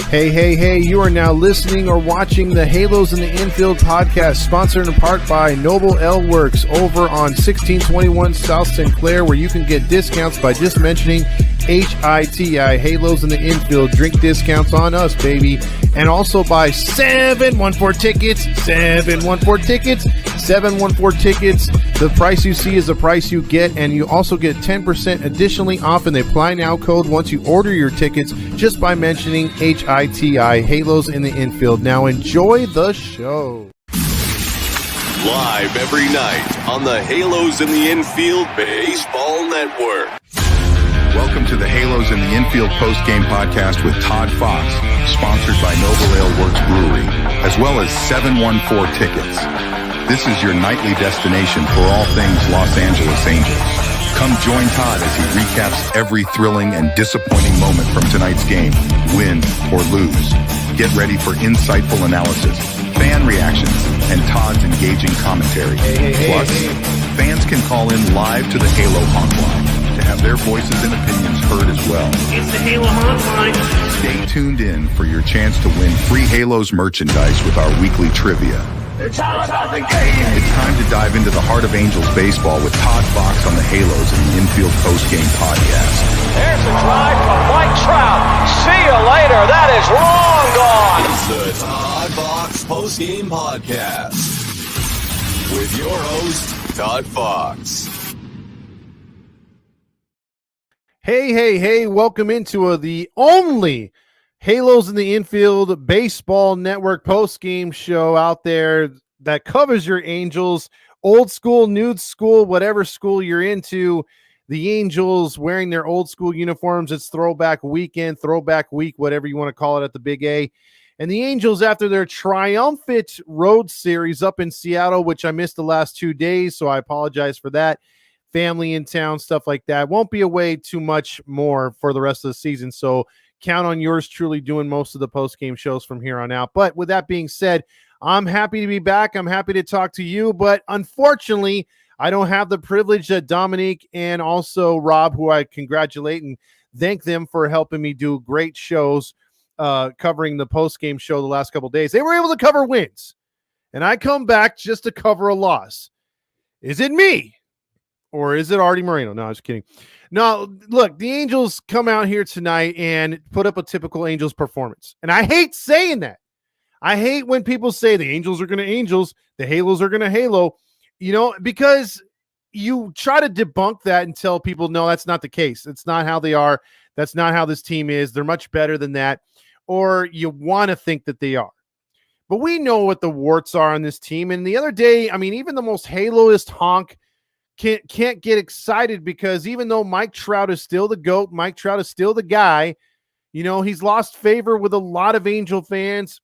Hey, you are now listening or watching the Halos in the Infield podcast, sponsored in part by Noble L Works over on 1621 South Sinclair, where you can get discounts by just mentioning HITI, Halos in the Infield, drink discounts on us, baby. And also by 714 Tickets. The price you see is the price you get, and you also get 10% additionally off in the Apply Now code once you order your tickets just by mentioning HITI, Halos in the Infield. Now enjoy the show. Live every night on the Halos in the Infield Baseball Network. Welcome to the Halos in the Infield post-game podcast with Todd Fox, sponsored by Noble Ale Works Brewery, as well as 714 Tickets. This is your nightly destination for all things Los Angeles Angels. Come join Todd as he recaps every thrilling and disappointing moment from tonight's game, win or lose. Get ready for insightful analysis, fan reactions, and Todd's engaging commentary. Plus, fans can call in live to the Halo hotline to have their voices and opinions heard as well. It's the Halo hotline. Stay tuned in for your chance to win free Halos merchandise with our weekly trivia. It's all about the game. It's time to dive into the heart of Angels baseball with Todd Fox on the Halos in the Infield postgame podcast. There's a drive from Mike Trout. See you later. That is long gone. It's the Todd Fox postgame podcast with your host, Todd Fox. Hey, welcome into the only Halos in the Infield Baseball Network post-game show out there that covers your Angels, old school, new school, whatever school you're into. The Angels wearing their old school uniforms. It's throwback weekend, throwback week, whatever you want to call it at the Big A. And the Angels, after their triumphant road series up in Seattle, which I missed the last 2 days, so I apologize for that. Family in town, stuff like that. Won't be away too much more for the rest of the season, so count on yours truly doing most of the post-game shows from here on out. But with that being said, I'm happy to be back. I'm happy to talk to you, but unfortunately, I don't have the privilege that Dominique and also Rob, who I congratulate and thank them for helping me do great shows covering the post-game show the last couple of days. They were able to cover wins, and I come back just to cover a loss. Is it me? Or is it Artie Moreno? No, I was kidding. No, look, the Angels come out here tonight and put up a typical Angels performance. And I hate saying that. I hate when people say the Angels are going to Angels, the Halos are going to Halo, because you try to debunk that and tell people, no, that's not the case. It's not how they are. That's not how this team is. They're much better than that. Or you want to think that they are. But we know what the warts are on this team. And the other day, even the most Haloist honk can't get excited because even though Mike Trout is still the GOAT, Mike Trout is still the guy, he's lost favor with a lot of Angel fans.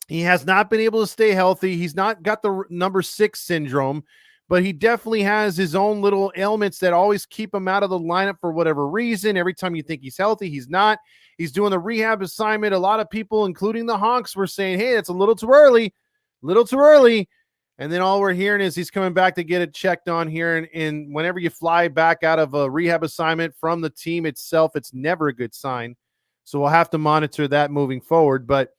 He has not been able to stay healthy. He's not got the number 6 syndrome, but he definitely has his own little ailments that always keep him out of the lineup for whatever reason. Every time you think he's healthy, he's not. He's doing the rehab assignment. A lot of people, including the honks, were saying, hey, that's a little too early. And then all we're hearing is he's coming back to get it checked on here. And whenever you fly back out of a rehab assignment from the team itself, it's never a good sign. So we'll have to monitor that moving forward. But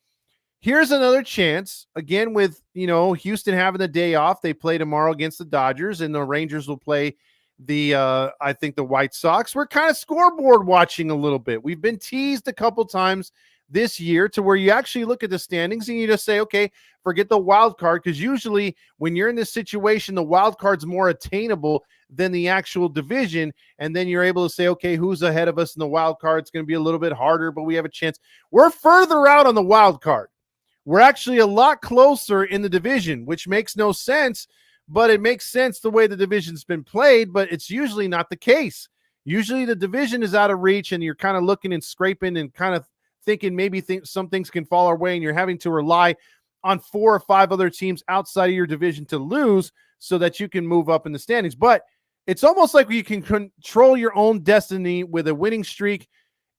here's another chance, again, with, Houston having the day off. They play tomorrow against the Dodgers, and the Rangers will play the White Sox. We're kind of scoreboard watching a little bit. We've been teased a couple times this year to where you actually look at the standings and you just say, okay, forget the wild card, because usually when you're in this situation, the wild card's more attainable than the actual division, and then you're able to say, okay, who's ahead of us in the wild card? It's going to be a little bit harder, but we have a chance. We're further out on the wild card. We're actually a lot closer in the division, which makes no sense, but it makes sense the way the division's been played, but it's usually not the case. Usually the division is out of reach, and you're kind of looking and scraping and kind of thinking maybe some things can fall our way, and you're having to rely on 4 or 5 other teams outside of your division to lose so that you can move up in the standings. But it's almost like you can control your own destiny with a winning streak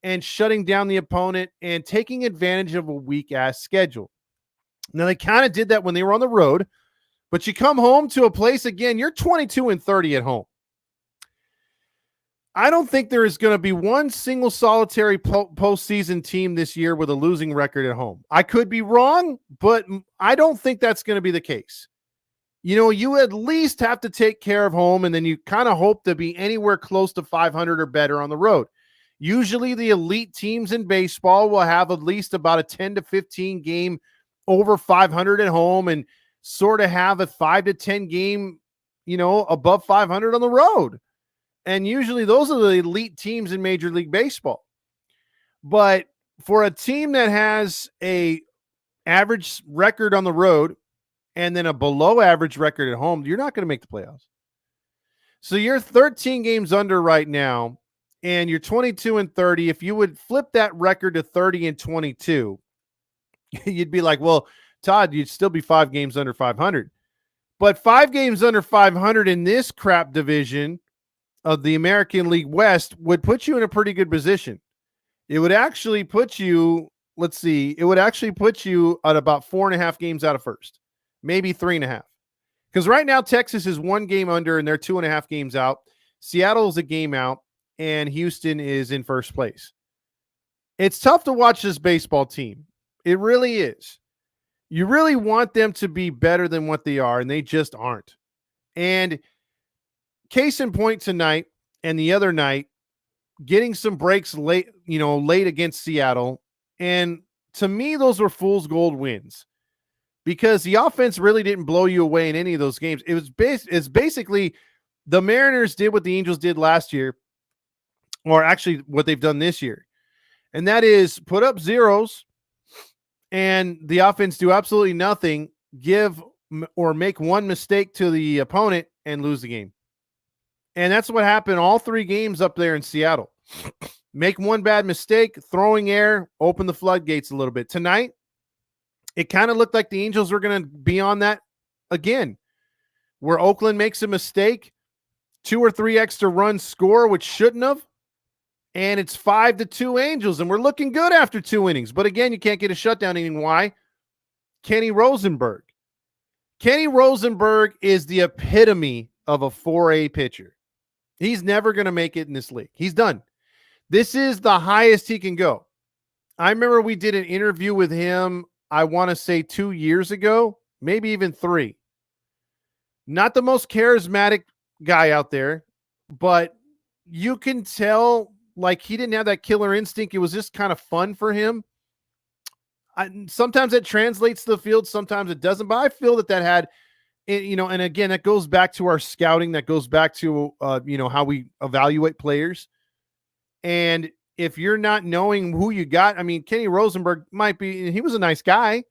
and shutting down the opponent and taking advantage of a weak-ass schedule. Now, they kind of did that when they were on the road, but you come home to a place, again, you're 22-30 at home. I don't think there is going to be one single solitary postseason team this year with a losing record at home. I could be wrong, but I don't think that's going to be the case. You at least have to take care of home, and then you kind of hope to be anywhere close to 500 or better on the road. Usually the elite teams in baseball will have at least about a 10 to 15 game over 500 at home and sort of have a 5 to 10 game, above 500 on the road. And usually those are the elite teams in Major League Baseball. But for a team that has a average record on the road and then a below average record at home, you're not going to make the playoffs. So you're 13 games under right now, and you're 22-30. If you would flip that record to 30-22, you'd be like, well, Todd, you'd still be 5 games under 500. But 5 games under 500 in this crap division of the American League West would put you in a pretty good position. It would actually put you, at about 4.5 games out of first, maybe 3.5. Because right now Texas is 1 game under and they're 2.5 games out. Seattle is a game out and Houston is in first place. It's tough to watch this baseball team. It really is. You really want them to be better than what they are, and they just aren't. And case in point tonight and the other night, getting some breaks late against Seattle. And to me, those were fool's gold wins because the offense really didn't blow you away in any of those games. It's basically the Mariners did what the Angels did last year, or actually what they've done this year. And that is put up zeros and the offense do absolutely nothing, give or make one mistake to the opponent and lose the game. And that's what happened all 3 games up there in Seattle. Make one bad mistake, throwing air, open the floodgates a little bit. Tonight, it kind of looked like the Angels were going to be on that again, where Oakland makes a mistake, 2 or 3 extra runs score, which shouldn't have, and it's 5-2 Angels, and we're looking good after 2 innings. But again, you can't get a shutdown inning. Why? Kenny Rosenberg. Kenny Rosenberg is the epitome of a 4A pitcher. He's never going to make it in this league. He's done. This is the highest he can go. I remember we did an interview with him, I want to say 2 years ago, maybe even 3. Not the most charismatic guy out there, but you can tell like he didn't have that killer instinct. It was just kind of fun for him. Sometimes it translates to the field, sometimes it doesn't, but I feel that had, and again, that goes back to our scouting, that goes back to, how we evaluate players. And if you're not knowing who you got, Kenny Rosenberg he was a nice guy,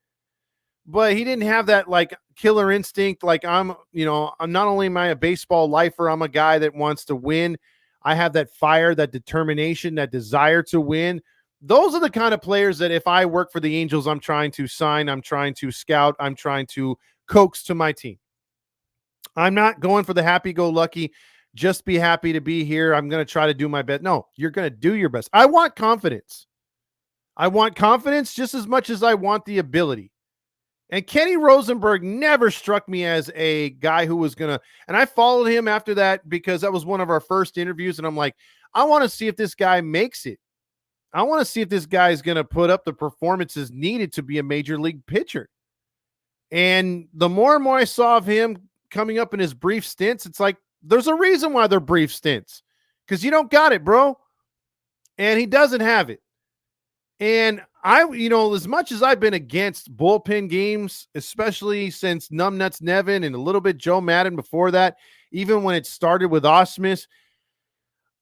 but he didn't have that like killer instinct. Like I'm not only am I a baseball lifer, I'm a guy that wants to win. I have that fire, that determination, that desire to win. Those are the kind of players that if I work for the Angels, I'm trying to sign, I'm trying to scout, I'm trying to coax to my team. I'm not going for the happy-go-lucky, just be happy to be here. I'm going to try to do my best. No, you're going to do your best. I want confidence. I want confidence just as much as I want the ability. And Kenny Rosenberg never struck me as a guy who was going to, and I followed him after that because that was one of our first interviews. And I'm like, I want to see if this guy makes it. I want to see if this guy is going to put up the performances needed to be a major league pitcher. And the more and more I saw of him coming up in his brief stints, it's like, there's a reason why they're brief stints, because you don't got it, bro. And he doesn't have it. And as much as I've been against bullpen games, especially since Numbnuts Nevin and a little bit Joe Madden before that, even when it started with Osmus,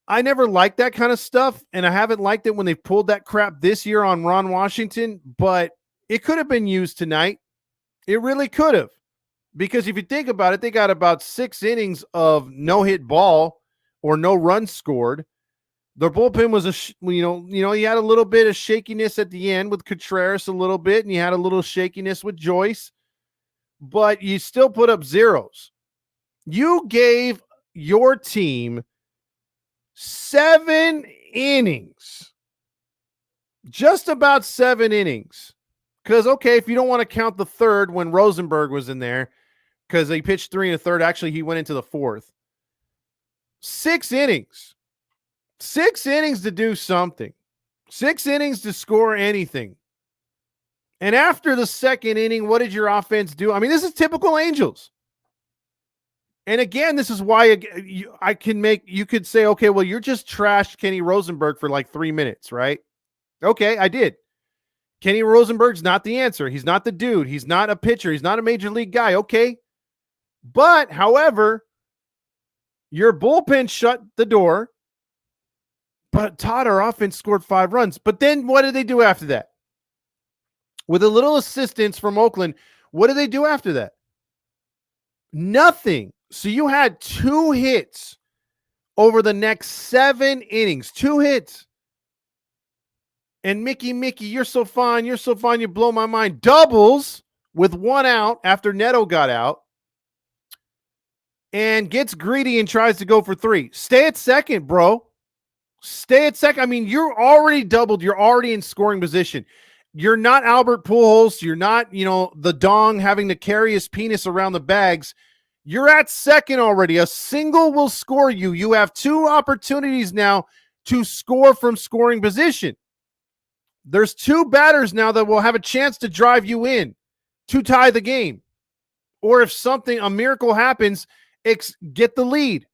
I never liked that kind of stuff. And I haven't liked it when they pulled that crap this year on Ron Washington, but it could have been used tonight. It really could have. Because if you think about it, they got about 6 innings of no-hit ball or no runs scored. Their bullpen was you had a little bit of shakiness at the end with Contreras a little bit, and you had a little shakiness with Joyce, but you still put up zeros. You gave your team 7 innings, just about 7 innings. Because, okay, if you don't want to count the third when Rosenberg was in there, because he pitched 3 1/3. Actually, he went into the 4th. 6 innings. 6 innings to do something. 6 innings to score anything. And after the second inning, what did your offense do? I mean, this is typical Angels. And again, this is why you could say, okay, well, you're just trashed Kenny Rosenberg for like 3 minutes, right? Okay, I did. Kenny Rosenberg's not the answer. He's not the dude. He's not a pitcher. He's not a major league guy. Okay. But, however, your bullpen shut the door. But Todd, our offense scored 5 runs. But then what did they do after that? With a little assistance from Oakland, what did they do after that? Nothing. So you had 2 hits over the next 7 innings. 2 hits. And Mickey, you're so fine. You're so fine. You blow my mind. Doubles with 1 out after Neto got out. And gets greedy and tries to go for 3. Stay at second, bro. Stay at second. I mean, you're already doubled. You're already in scoring position. You're not Albert Pujols. You're not, the dong having to carry his penis around the bags. You're at second already. A single will score you. You have 2 opportunities now to score from scoring position. There's 2 batters now that will have a chance to drive you in to tie the game. Or if a miracle happens, get the lead.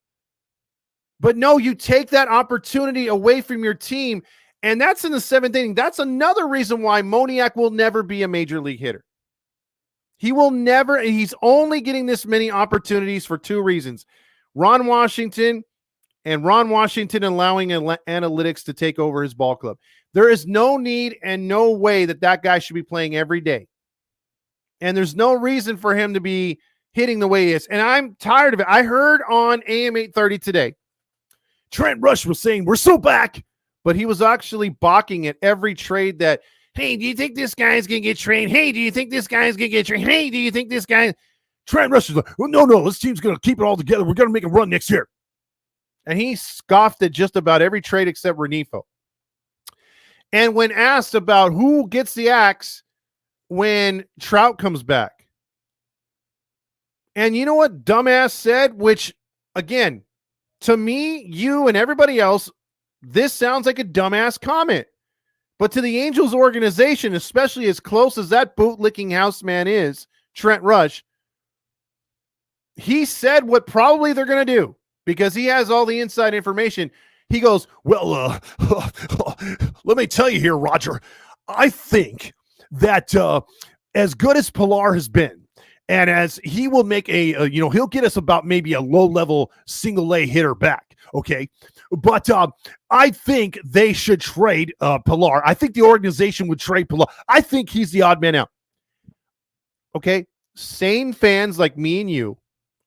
But no, you take that opportunity away from your team, and that's in the 7th inning. That's another reason why Moniak will never be a major league hitter. He will never, he's only getting this many opportunities for 2 reasons. Ron Washington allowing analytics to take over his ball club. There is no need and no way that guy should be playing every day. And there's no reason for him to be hitting the way he is. And I'm tired of it. I heard on AM 830 today, Trent Rush was saying, we're so back. But he was actually balking at every trade that, hey, do you think this guy's going to get traded? Hey, do you think this guy's going to get traded? Hey, do you think this guy? Trent Rush is like, well, no, this team's going to keep it all together. We're going to make a run next year. And he scoffed at just about every trade except Renifo. And when asked about who gets the axe when Trout comes back, and you know what dumbass said, which, again, to me, you and everybody else, this sounds like a dumbass comment. But to the Angels organization, especially as close as that bootlicking houseman is, Trent Rush, he said what probably they're going to do because he has all the inside information. He goes, well, let me tell you here, Roger, I think that as good as Pilar has been, and as he will make he'll get us about maybe a low-level single-A hitter back, okay? But I think they should trade Pilar. I think the organization would trade Pilar. I think he's the odd man out. Okay? Sane fans like me and you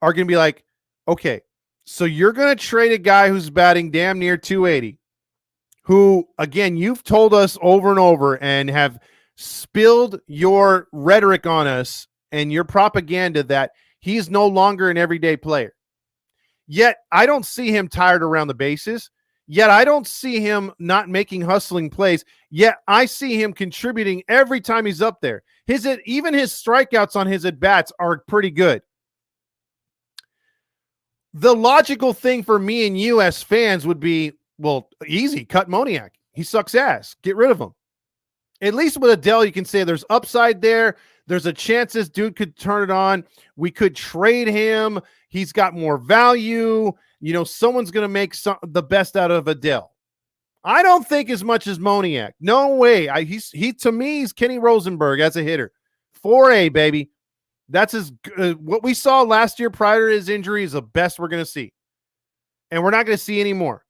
are going to be like, okay, so you're going to trade a guy who's batting damn near 280, who, again, you've told us over and over and have spilled your rhetoric on us and your propaganda that he's no longer an everyday player. Yet I don't see him tired around the bases. Yet I don't see him not making hustling plays. Yet I see him contributing every time he's up there. Even his strikeouts on his at-bats are pretty good. The logical thing for me and you as fans would be, well, easy, cut Moniak. He sucks ass. Get rid of him. At least with Adele, you can say there's upside there. There's a chance this dude could turn it on. We could trade him. He's got more value. Someone's going to make the best out of Adele. I don't think as much as Moniak. No way. To me, he's Kenny Rosenberg as a hitter. 4A, baby. That's what we saw last year prior to his injury is the best we're going to see. And we're not going to see any more.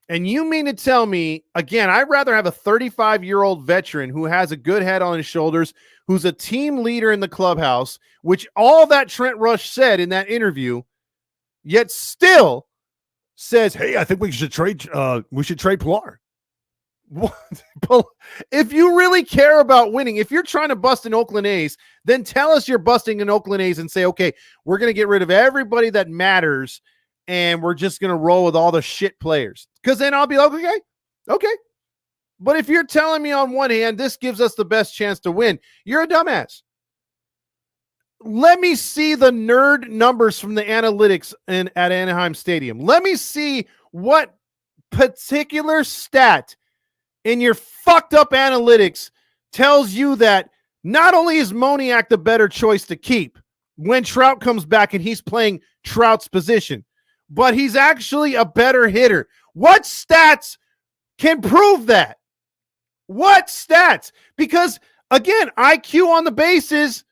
And you mean to tell me, again, I'd rather have a 35-year-old veteran who has a good head on his shoulders, who's a team leader in the clubhouse, which all that Trent Rush said in that interview, yet still says, hey, I think we should trade Pilar. If you really care about winning, if you're trying to bust an Oakland A's, then tell us you're busting an Oakland A's and say, okay, we're going to get rid of everybody that matters and we're just going to roll with all the shit players. Because then I'll be like, okay. But if you're telling me on one hand, this gives us the best chance to win, you're a dumbass. Let me see the nerd numbers from the analytics at Anaheim Stadium. Let me see what particular stat in your fucked up analytics tells you that not only is Moniak the better choice to keep when Trout comes back and he's playing Trout's position, but he's actually a better hitter. What stats can prove that? What stats? Because, again, IQ on the bases,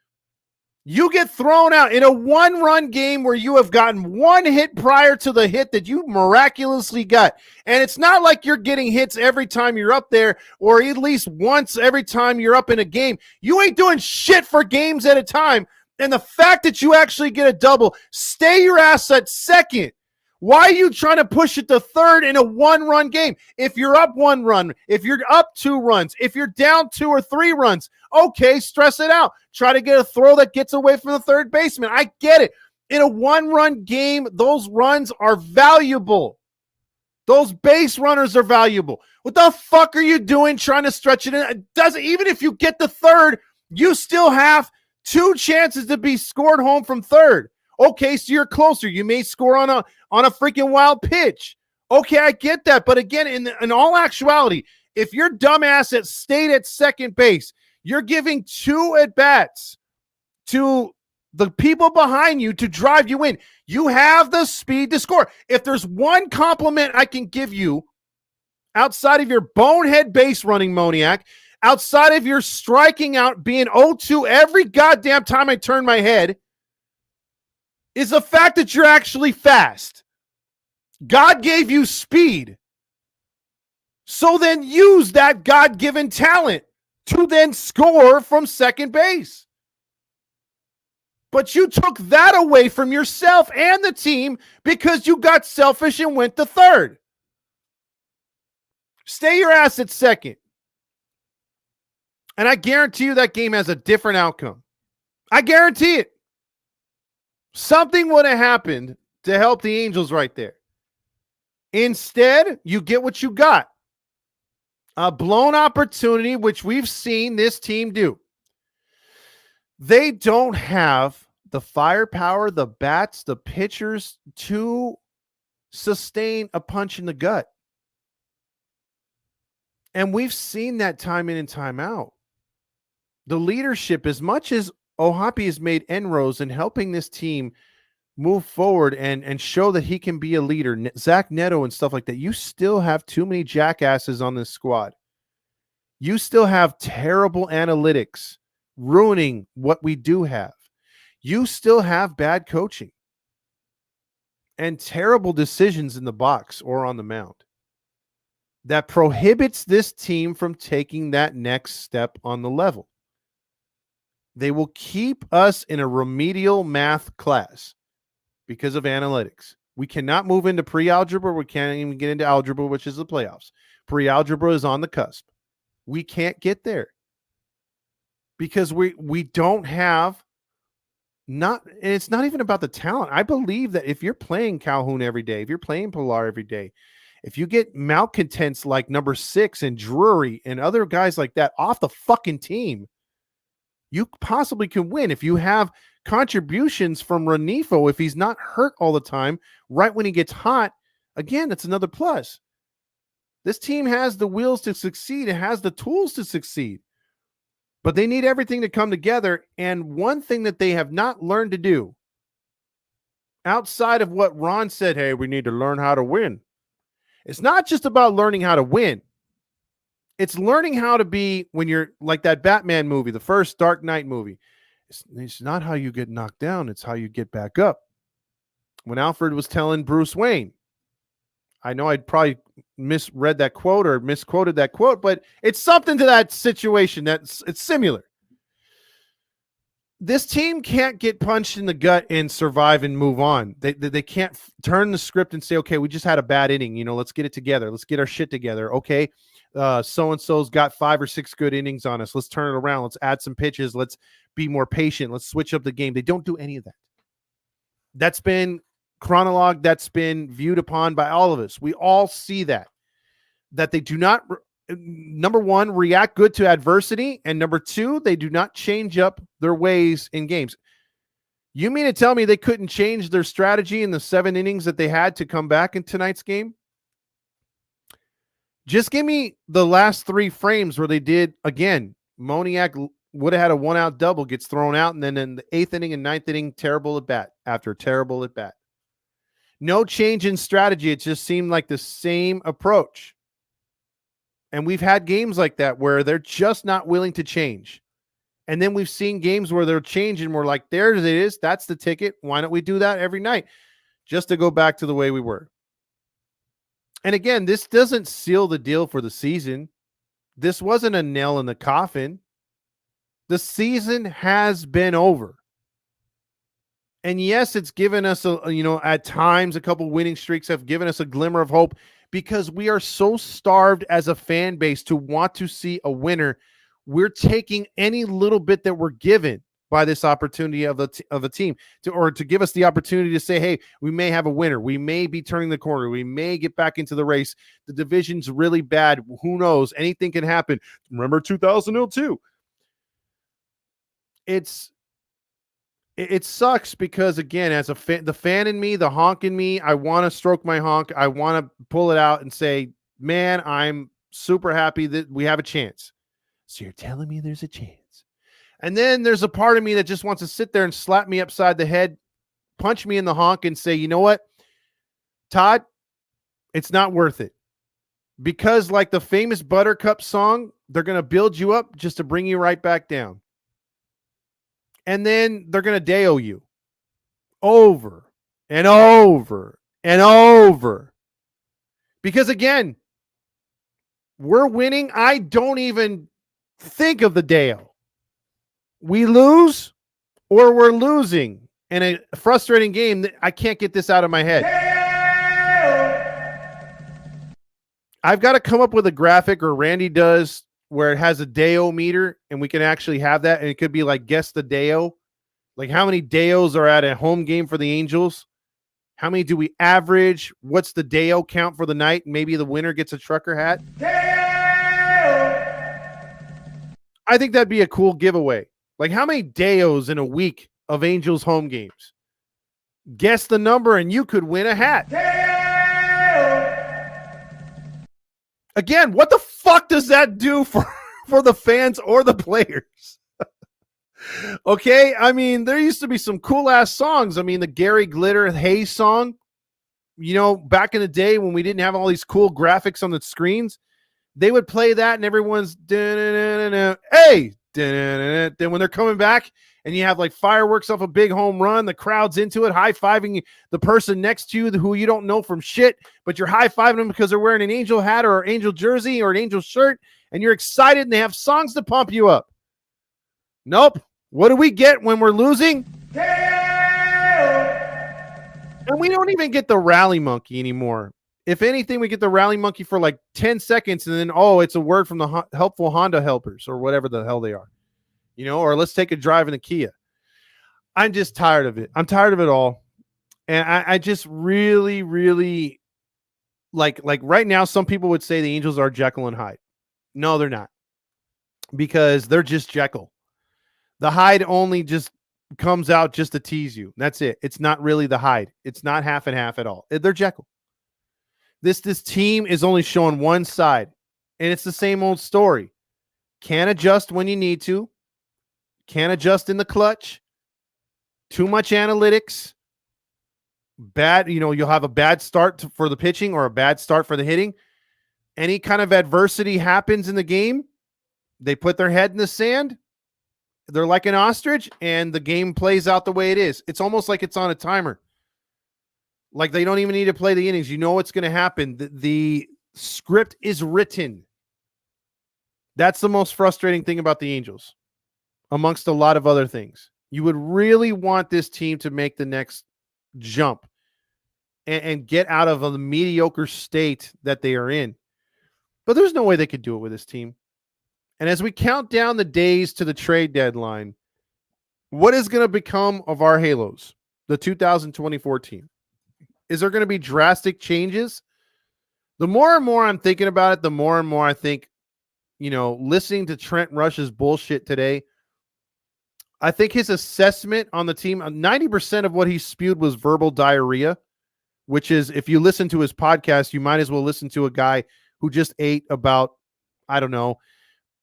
you get thrown out in a one-run game where you have gotten one hit prior to the hit that you miraculously got. And it's not like you're getting hits every time you're up there or at least once every time you're up in a game. You ain't doing shit for games at a time. And the fact that you actually get a double, stay your ass at second. Why are you trying to push it to third in a one-run game? If you're up 1 run, if you're up 2 runs, if you're down 2 or 3 runs, okay, stress it out. Try to get a throw that gets away from the third baseman. I get it. In a one-run game, those runs are valuable. Those base runners are valuable. What the fuck are you doing trying to stretch it in? It doesn't, even if you get the third, you still have 2 chances to be scored home from third. Okay, so you're closer. You may score on a freaking wild pitch. Okay, I get that. But again, in all actuality, if your dumbass had stayed at second base, you're giving 2 at-bats to the people behind you to drive you in. You have the speed to score. If there's one compliment I can give you outside of your bonehead base running, Moniak, outside of your striking out being 0-2 every goddamn time I turn my head, is the fact that you're actually fast. God gave you speed. So then use that God-given talent to then score from second base. But you took that away from yourself and the team because you got selfish and went to third. Stay your ass at second. And I guarantee you that game has a different outcome. I guarantee it. Something would have happened to help the Angels right there. Instead, you get what you got. A blown opportunity, which we've seen this team do. They don't have the firepower, the bats, the pitchers to sustain a punch in the gut. And we've seen that time in and time out. The leadership, as much as Ohapi has made inroads in helping this team move forward and show that he can be a leader, Zach Neto and stuff like that, you still have too many jackasses on this squad. You still have terrible analytics ruining what we do have. You still have bad coaching and terrible decisions in the box or on the mound that prohibits this team from taking that next step on the level. They will keep us in a remedial math class because of analytics. We cannot move into pre-algebra. We can't even get into algebra, which is the playoffs. Pre-algebra is on the cusp. We can't get there because we don't have and it's not even about the talent. I believe that if you're playing Calhoun every day, if you're playing Pilar every day, if you get malcontents like number 6 and Drury and other guys like that off the fucking team, you possibly can win. If you have contributions from Renifo, if he's not hurt all the time, right when he gets hot, again, that's another plus. This team has the wheels to succeed. It has the tools to succeed. But they need everything to come together. And one thing that they have not learned to do, outside of what Ron said, hey, we need to learn how to win. It's not just about learning how to win. It's learning how to be, when you're like that Batman movie, the first Dark Knight movie. It's not how you get knocked down. It's how you get back up. When Alfred was telling Bruce Wayne, I know I'd probably misread that quote or misquoted that quote, but it's something to that situation it's similar. This team can't get punched in the gut and survive and move on. They can't turn the script and say, okay, we just had a bad inning. Let's get it together. Let's get our shit together. Okay. So-and-so's got 5 or 6 good innings on us. Let's turn it around. Let's add some pitches. Let's be more patient. Let's switch up the game. They don't do any of that. That's been chronologued. That's been viewed upon by all of us. We all see that they do not, number one, react good to adversity. And number 2, they do not change up their ways in games. You mean to tell me they couldn't change their strategy in the 7 innings that they had to come back in tonight's game? Just give me the last 3 frames where they did, again, Moniak would have had a 1-out double, gets thrown out, and then in the 8th inning and 9th inning, terrible at bat after terrible at bat. No change in strategy. It just seemed like the same approach. And we've had games like that where they're just not willing to change. And then we've seen games where they're changing. We're like, there it is. That's the ticket. Why don't we do that every night? Just to go back to the way we were. And again, this doesn't seal the deal for the season. This wasn't a nail in the coffin. The season has been over. And yes, it's given us at times a couple winning streaks have given us a glimmer of hope because we are so starved as a fan base to want to see a winner. We're taking any little bit that we're given by this opportunity of a team to give us the opportunity to say, hey, we may have a winner. We may be turning the corner. We may get back into the race. The division's really bad. Who knows? Anything can happen. Remember 2002. It sucks because, again, as a fan, the fan in me, the honk in me, I want to stroke my honk. I want to pull it out and say, man, I'm super happy that we have a chance. So you're telling me there's a chance. And then there's a part of me that just wants to sit there and slap me upside the head, punch me in the honk and say, you know what, Todd, it's not worth it. Because like the famous Buttercup song, they're going to build you up just to bring you right back down. And then they're going to Deo you over and over and over. Because again, we're winning. I don't even think of the Deo. We lose or we're losing in a frustrating game that I can't get this out of my head. I've got to come up with a graphic, or Randy does, where it has a Deo meter and we can actually have that. And it could be like, guess the Deo. Like how many Deos are at a home game for the Angels? How many do we average? What's the Deo count for the night? Maybe the winner gets a trucker hat. I think that'd be a cool giveaway. Like how many Deos in a week of Angels home games? Guess the number and you could win a hat. Again, what the fuck does that do for the fans or the players? Okay, I mean, there used to be some cool-ass songs. I mean, the Gary Glitter Hey song, back in the day when we didn't have all these cool graphics on the screens, they would play that and everyone's, hey, then when they're coming back and you have like fireworks off a big home run, the crowd's into it, high-fiving the person next to you who you don't know from shit, but you're high-fiving them because they're wearing an Angel hat or an Angel jersey or an Angel shirt, and you're excited and they have songs to pump you up. Nope. What do we get when we're losing? And we don't even get the rally monkey anymore. If anything, we get the rally monkey for like 10 seconds and then, it's a word from the helpful Honda helpers or whatever the hell they are. Or let's take a drive in the Kia. I'm just tired of it. I'm tired of it all. And I just really, really like right now, some people would say the Angels are Jekyll and Hyde. No, they're not. Because they're just Jekyll. The Hyde only just comes out just to tease you. That's it. It's not really the Hyde. It's not half and half at all. They're Jekyll. This team is only showing one side, and it's the same old story. Can't adjust when you need to. Can't adjust in the clutch. Too much analytics. Bad, you'll have a bad start for the pitching or a bad start for the hitting. Any kind of adversity happens in the game, they put their head in the sand. They're like an ostrich, and the game plays out the way it is. It's almost like it's on a timer. Like they don't even need to play the innings. You know what's going to happen. The script is written. That's the most frustrating thing about the Angels, amongst a lot of other things. You would really want this team to make the next jump and get out of the mediocre state that they are in. But there's no way they could do it with this team. And as we count down the days to the trade deadline, what is going to become of our Halos, the 2024 team? Is there going to be drastic changes? The more and more I'm thinking about it, the more and more I think, listening to Trent Rush's bullshit today, I think his assessment on the team, 90% of what he spewed was verbal diarrhea, which is, if you listen to his podcast, you might as well listen to a guy who just ate about, I don't know,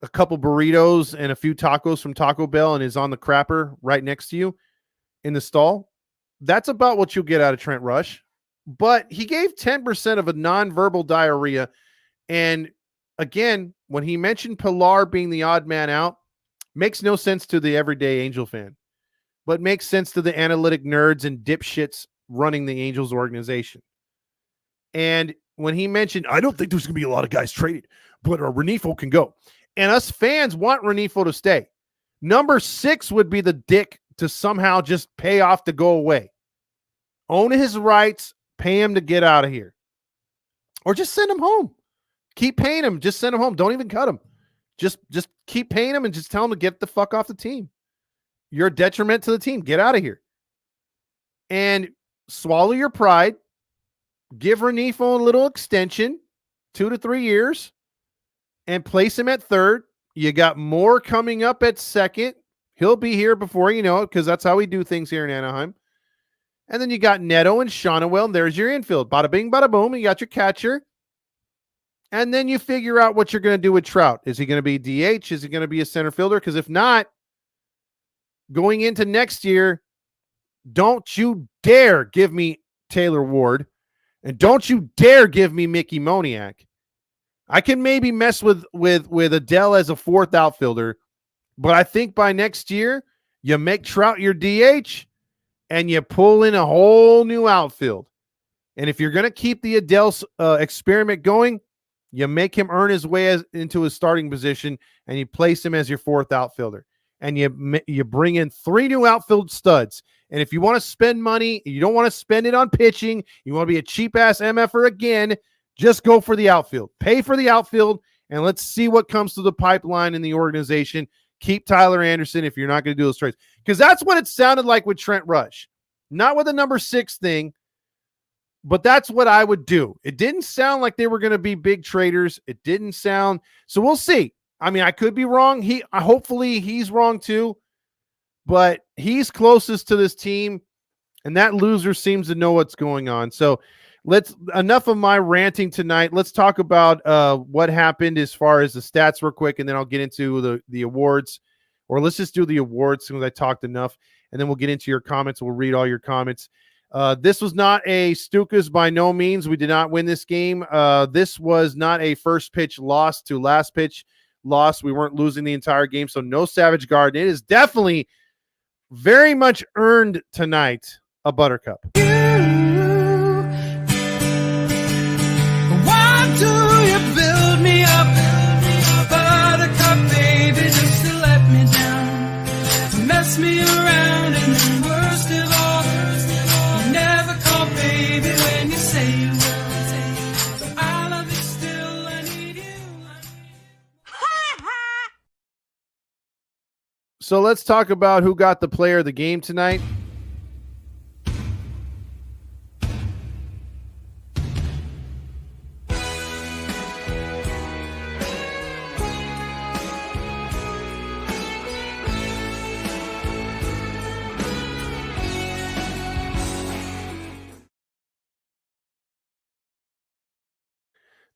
a couple burritos and a few tacos from Taco Bell and is on the crapper right next to you in the stall. That's about what you'll get out of Trent Rush. But he gave 10% of a nonverbal diarrhea. And again, when he mentioned Pilar being the odd man out, makes no sense to the everyday Angel fan, but makes sense to the analytic nerds and dipshits running the Angels organization. And when he mentioned, I don't think there's going to be a lot of guys traded, but Renifo can go. And us fans want Renifo to stay. Number 6 would be the dick to somehow just pay off to go away. Own his rights, pay him to get out of here. Or just send him home. Keep paying him. Just send him home. Don't even cut him. Just keep paying him and just tell him to get the fuck off the team. You're a detriment to the team. Get out of here. And swallow your pride. Give Renifo a little extension, 2 to 3 years, and place him at third. You got more coming up at second. He'll be here before you know it because that's how we do things here in Anaheim. And then you got Neto and Shonawell, and there's your infield. Bada bing, bada boom. You got your catcher. And then you figure out what you're going to do with Trout. Is he going to be DH? Is he going to be a center fielder? Because if not, going into next year, don't you dare give me Taylor Ward. And don't you dare give me Mickey Moniak. I can maybe mess with Adele as a 4th outfielder, but I think by next year, you make Trout your DH and you pull in a whole new outfield. And if you're going to keep the Adele experiment going, you make him earn his way into his starting position and you place him as your 4th outfielder. And you bring in 3 new outfield studs. And if you want to spend money, you don't want to spend it on pitching, you want to be a cheap-ass MFer again, just go for the outfield. Pay for the outfield, and let's see what comes through the pipeline in the organization. Keep Tyler Anderson if you're not going to do those trades. Because that's what it sounded like with Trent Rush. Not with the number 6 thing, but that's what I would do. It didn't sound like they were going to be big traders. It didn't sound. So we'll see. I mean, I could be wrong. Hopefully he's wrong too. But he's closest to this team, and that loser seems to know what's going on. So enough of my ranting tonight. Let's talk about what happened as far as the stats real quick, and then I'll get into the awards. Or let's just do the awards since I talked enough, and then we'll get into your comments. We'll read all your comments. This was not a Stukas by no means. We did not win this game. This was not a first pitch loss to last pitch loss. We weren't losing the entire game, so no Savage Garden. It is definitely very much earned tonight a buttercup. Why do you build me up, buttercup, baby, just to let me down, to mess me around, and then worst of all, you never call baby when you say you will. So I love you still, I need you. So let's talk about who got the player of the game tonight.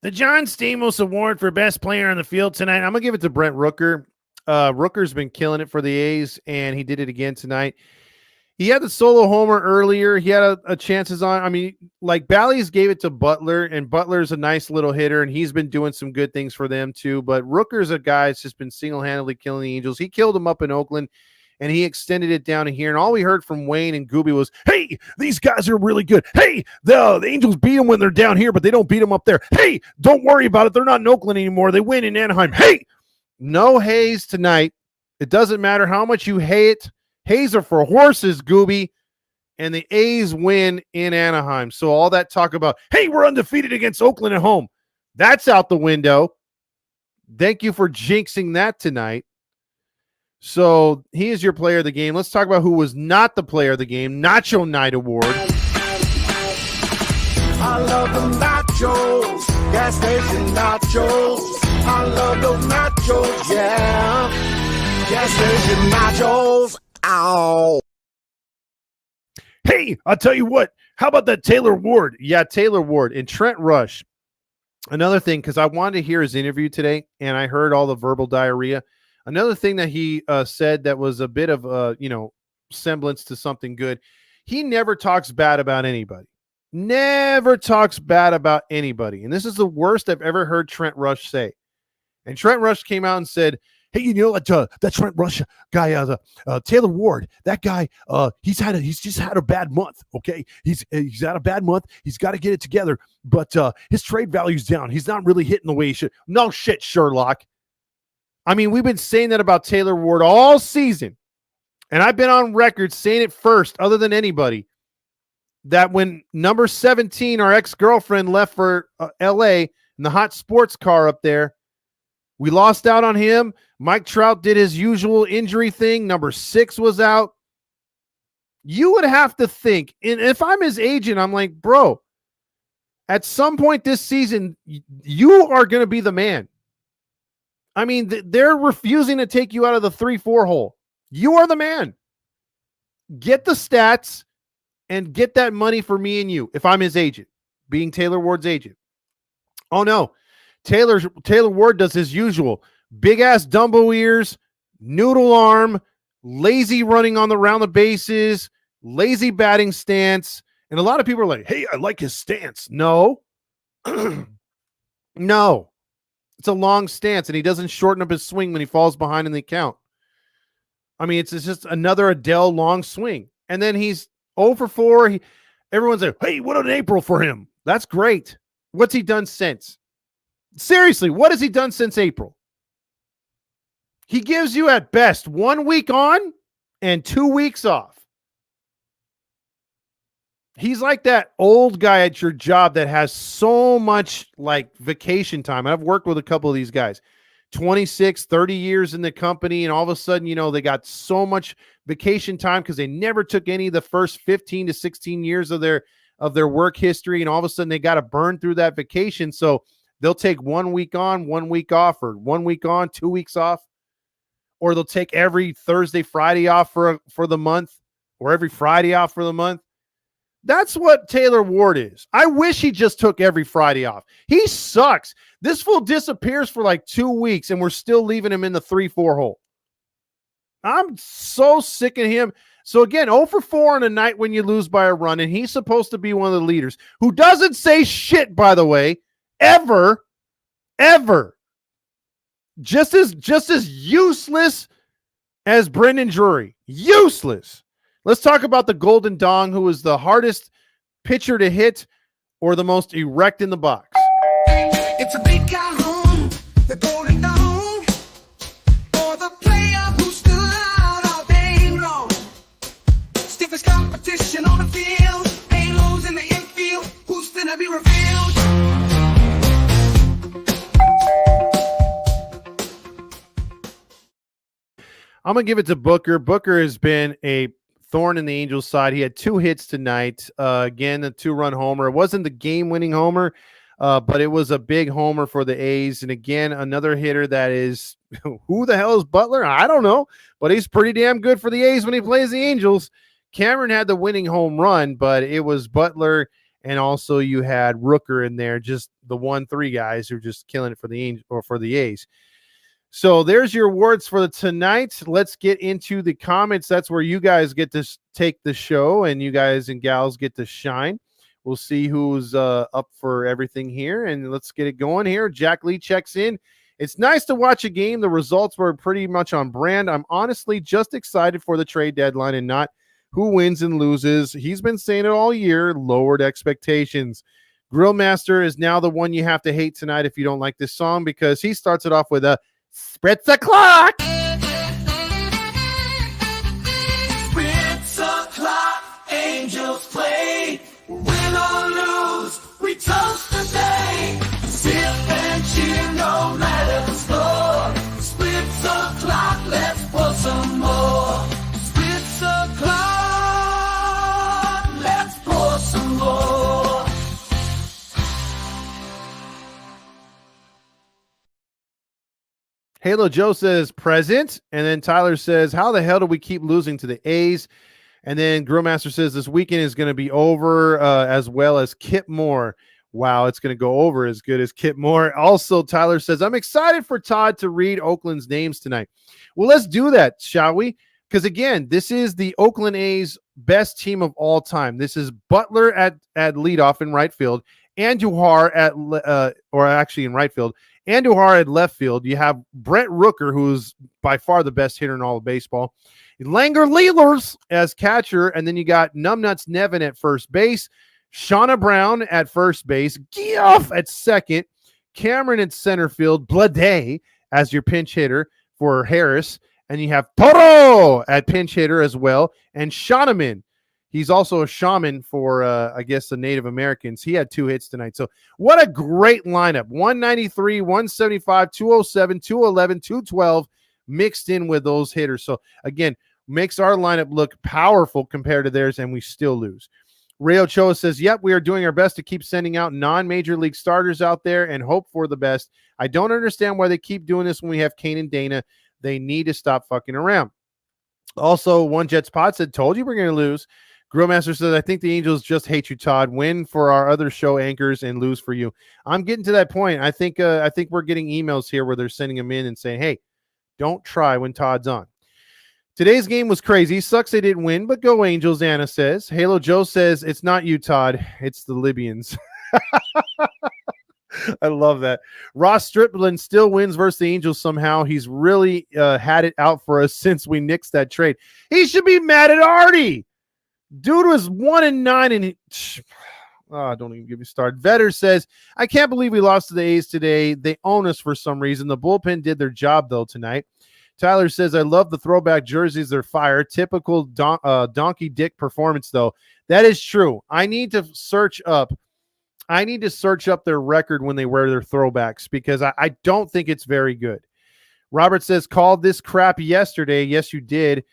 The John Stamos Award for Best Player on the Field tonight, I'm going to give it to Brent Rooker. Rooker's been killing it for the A's, and he did it again tonight. He had the solo homer earlier. He had a chances on. I mean, like Bally's gave it to Butler, and Butler's a nice little hitter, and he's been doing some good things for them too. But Rooker's a guy that's just been single-handedly killing the Angels. He killed them up in Oakland, and he extended it down to here. And all we heard from Wayne and Gooby was, hey, these guys are really good. Hey, the Angels beat them when they're down here, but they don't beat them up there. Hey, don't worry about it. They're not in Oakland anymore. They win in Anaheim. Hey, no Hayes tonight. It doesn't matter how much you hate. Hayes are for horses, Gooby. And the A's win in Anaheim. So all that talk about, hey, we're undefeated against Oakland at home, that's out the window. Thank you for jinxing that tonight. So he is your player of the game. Let's talk about who was not the player of the game. Nacho Night Award. I love the nachos, gas station nachos. I love those nachos, yeah. Gas station nachos, ow. Hey, I'll tell you what. How about that Taylor Ward? Yeah, Taylor Ward and Trent Rush. Another thing, because I wanted to hear his interview today, and I heard all the verbal diarrhea. Another thing that he said that was a bit of semblance to something good. He never talks bad about anybody. Never talks bad about anybody. And this is the worst I've ever heard Trent Rush say. And Trent Rush came out and said, hey, you know that Trent Rush guy, Taylor Ward, that guy, he's just had a bad month. Okay, he's had a bad month. He's got to get it together. But his trade value's down. He's not really hitting the way he should. No shit, Sherlock. I mean, we've been saying that about Taylor Ward all season, and I've been on record saying it first, other than anybody, that when number 17, our ex-girlfriend, left for L.A. in the hot sports car up there, we lost out on him. Mike Trout did his usual injury thing. Number 6 was out. You would have to think, and if I'm his agent, I'm like, bro, at some point this season, you are going to be the man. I mean, they're refusing to take you out of the 3-4 hole. You are the man. Get the stats and get that money for me and you, if I'm his agent, being Taylor Ward's agent. Oh, no. Taylor Ward does his usual. Big-ass Dumbo ears, noodle arm, lazy running around the bases, lazy batting stance. And a lot of people are like, hey, I like his stance. No. No. It's a long stance, and he doesn't shorten up his swing when he falls behind in the count. I mean, it's just another Adele long swing. And then he's 0 for 4. Everyone's like, hey, what an April for him. That's great. What's he done since? Seriously, what has he done since April? He gives you at best 1 week on and 2 weeks off. He's like that old guy at your job that has so much like vacation time. I've worked with a couple of these guys, 26, 30 years in the company. And all of a sudden, they got so much vacation time because they never took any of the first 15 to 16 years of their work history. And all of a sudden they got to burn through that vacation. So they'll take 1 week on, 1 week off, or 1 week on, 2 weeks off. Or they'll take every Thursday, Friday off for the month, or every Friday off for the month. That's what Taylor Ward is. I wish he just took every Friday off. He sucks. This fool disappears for like 2 weeks, and we're still leaving him in the 3-4 hole. I'm so sick of him. So again, 0 for 4 on a night when you lose by a run, and he's supposed to be one of the leaders who doesn't say shit, by the way, ever. Just as useless as Brendan Drury. Useless. Let's talk about the Golden Dong, who is the hardest pitcher to hit or the most erect in the box. It's a big Calhoun, the Golden Dome, for the player who stood out all day long. Stiffest competition on the field, halos in the infield, who's finna be revealed? I'm going to give it to Booker. Booker has been a thorn in the Angels' side. He had 2 hits tonight. Again, a 2-run homer. It wasn't the game-winning homer, but it was a big homer for the A's. And again, another hitter that is, who the hell is Butler? I don't know, but he's pretty damn good for the A's when he plays the Angels. Cameron had the winning home run, but it was Butler, and also you had Rooker in there, just the 1-3 guys who are just killing it for the Angels or for the A's. So there's your awards for tonight. Let's get into the comments. That's where you guys get to take the show, and you guys and gals get to shine. We'll see who's up for everything here, and let's get it going here. Jack Lee checks in. It's nice to watch a game. The results were pretty much on brand. I'm honestly just excited for the trade deadline and not who wins and loses. He's been saying it all year, lowered expectations. Grillmaster is now the one you have to hate tonight if you don't like this song, because he starts it off with a Spritz the clock. Spritz the clock, Angels play. Win or lose, we toast the day. Sip and cheer no matter the score. Spritz the clock, let's pour some more. Spritz the clock, let's pour some more. Halo Joe says present, and then Tyler says, how the hell do we keep losing to the A's? And then Grillmaster says this weekend is going to be over, as well as Kip Moore. Wow, it's going to go over as good as Kit Moore. Also, Tyler says, I'm excited for Todd to read Oakland's names tonight. Well, let's do that, shall we? Because, again, this is the Oakland A's best team of all time. This is Butler at leadoff in right field, Andujar in right field, Andujar at left field. You have Brett Rooker, who's by far the best hitter in all of baseball. Langer Leelers as catcher, and then you got Numbnuts Nevin at first base, Shauna Brown at first base, Geoff at second, Cameron at center field, Blade as your pinch hitter for Harris, and you have Toro at pinch hitter as well, and Shoneman. He's also a shaman for, I guess, the Native Americans. He had 2 hits tonight. So what a great lineup. 193, 175, 207, 211, 212 mixed in with those hitters. So, again, makes our lineup look powerful compared to theirs, and we still lose. Ray Ochoa says, yep, we are doing our best to keep sending out non-major league starters out there and hope for the best. I don't understand why they keep doing this when we have Kane and Dana. They need to stop fucking around. Also, One Jet Spot said, told you we're going to lose. Grillmaster says, I think the Angels just hate you, Todd. Win for our other show anchors and lose for you. I'm getting to that point. I think we're getting emails here where they're sending them in and saying, hey, don't try when Todd's on. Today's game was crazy. Sucks they didn't win, but go Angels, Anna says. Halo Joe says, it's not you, Todd. It's the Libyans. I love that. Ross Stripling still wins versus the Angels somehow. He's really had it out for us since we nixed that trade. He should be mad at Artie. Dude was 1-9 and don't even get me started. Vetter says, I can't believe we lost to the A's today. They own us for some reason. The bullpen did their job, though, tonight. Tyler says, I love the throwback jerseys. They're fire. Typical donkey dick performance, though. That is true. I need to search up their record when they wear their throwbacks because I don't think it's very good. Robert says, called this crap yesterday. Yes, you did.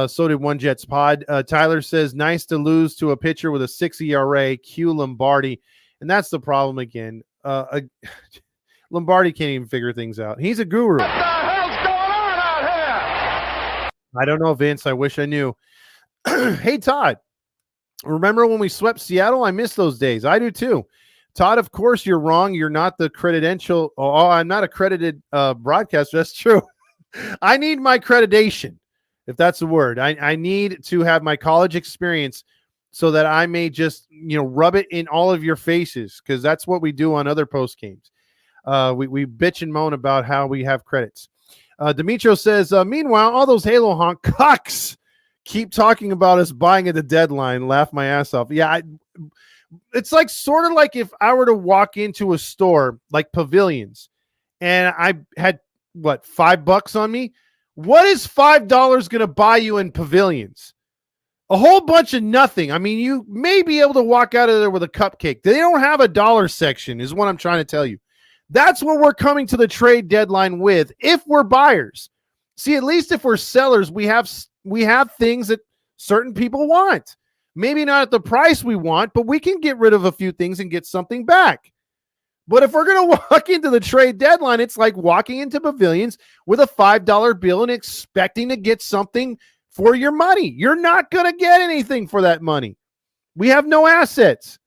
So did One Jets Pod. Tyler says, nice to lose to a pitcher with a 6 ERA, Q Lombardi. And that's the problem again. Lombardi can't even figure things out. He's a guru. What the hell's going on out here? I don't know, Vince. I wish I knew. Hey, Todd. Remember when we swept Seattle? I miss those days. I do too. Todd, of course you're wrong. You're not the credential. Oh, I'm not accredited broadcaster. That's true. I need my accreditation, if that's a word. I need to have my college experience so that I may just, rub it in all of your faces because that's what we do on other post games. We bitch and moan about how we have credits. Demetrio says, meanwhile, all those Halo honk cucks keep talking about us buying at the deadline. Laugh my ass off. Yeah, it's like sort of like if I were to walk into a store like Pavilions and I had, $5 on me? What is $5 going to buy you in Pavilions? A whole bunch of nothing. I mean, you may be able to walk out of there with a cupcake. They don't have a dollar section is what I'm trying to tell you. That's what we're coming to the trade deadline with if we're buyers. See, at least if we're sellers, we have things that certain people want. Maybe not at the price we want, but we can get rid of a few things and get something back. But if we're going to walk into the trade deadline, it's like walking into Pavilions with a $5 bill and expecting to get something for your money. You're not going to get anything for that money. We have no assets.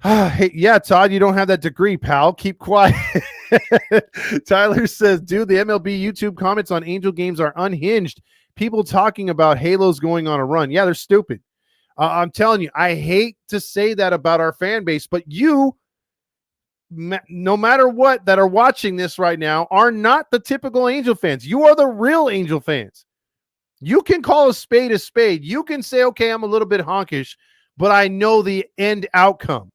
Hey, yeah, Todd, you don't have that degree, pal. Keep quiet. Tyler says, dude, the MLB YouTube comments on Angel games are unhinged. People talking about Halos going on a run. Yeah, they're stupid. I'm telling you, I hate to say that about our fan base, but you, no matter what, that are watching this right now are not the typical Angel fans. You are the real Angel fans. You can call a spade a spade. You can say, okay, I'm a little bit honkish, but I know the end outcome.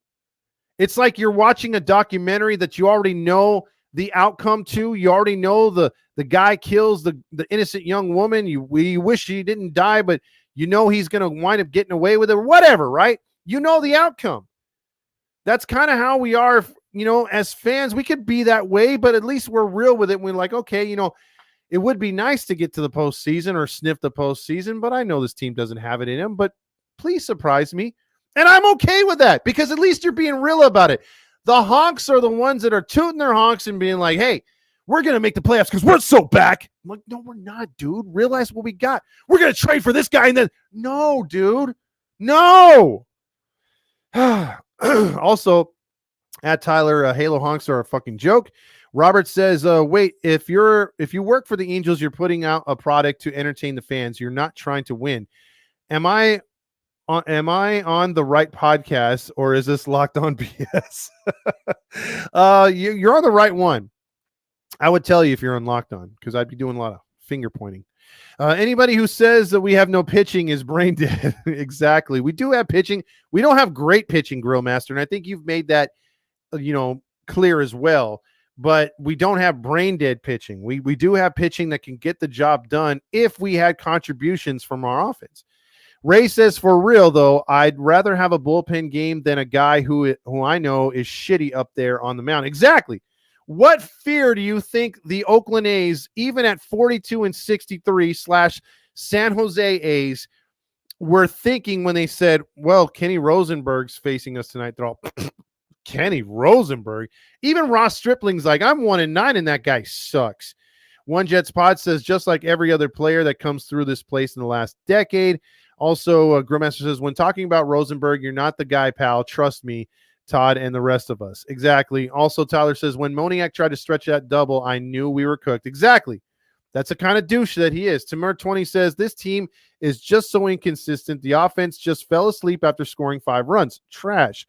It's like you're watching a documentary that you already know the outcome to. You already know the guy kills the innocent young woman. You wish he didn't die, but you know he's going to wind up getting away with it or whatever, right? You know the outcome. That's kind of how we are, as fans. We could be that way, but at least we're real with it. We're like, okay, it would be nice to get to the postseason or sniff the postseason, but I know this team doesn't have it in them, but please surprise me. And I'm okay with that because at least you're being real about it. The honks are the ones that are tooting their honks and being like, hey, we're going to make the playoffs because we're so back. I'm like, no, we're not, dude. Realize what we got. We're going to trade for this guy. And then, no, dude. No. Also, At Tyler, Halo honks are a fucking joke. Robert says, wait, if you work for the Angels, you're putting out a product to entertain the fans. You're not trying to win. Am I on the right podcast, or is this Locked On BS? You're on the right one. I would tell you if you're on Locked On, because I'd be doing a lot of finger pointing. Anybody who says that we have no pitching is brain dead. Exactly. We do have pitching. We don't have great pitching, Grill Master, and I think you've made that clear as well. But we don't have brain dead pitching. We do have pitching that can get the job done if we had contributions from our offense. Ray says, for real, though, I'd rather have a bullpen game than a guy who I know is shitty up there on the mound. Exactly. What fear do you think the Oakland A's, even at 42-63 / San Jose A's, were thinking when they said, well, Kenny Rosenberg's facing us tonight? They're all, Kenny Rosenberg? Even Ross Stripling's like, I'm 1-9 and that guy sucks. One Jets Pod says, just like every other player that comes through this place in the last decade. Also, Grillmaster says, when talking about Rosenberg, you're not the guy, pal. Trust me, Todd and the rest of us. Exactly. Also, Tyler says, when Moniak tried to stretch that double, I knew we were cooked. Exactly. That's the kind of douche that he is. Timur 20 says, this team is just so inconsistent. The offense just fell asleep after scoring 5 runs. Trash.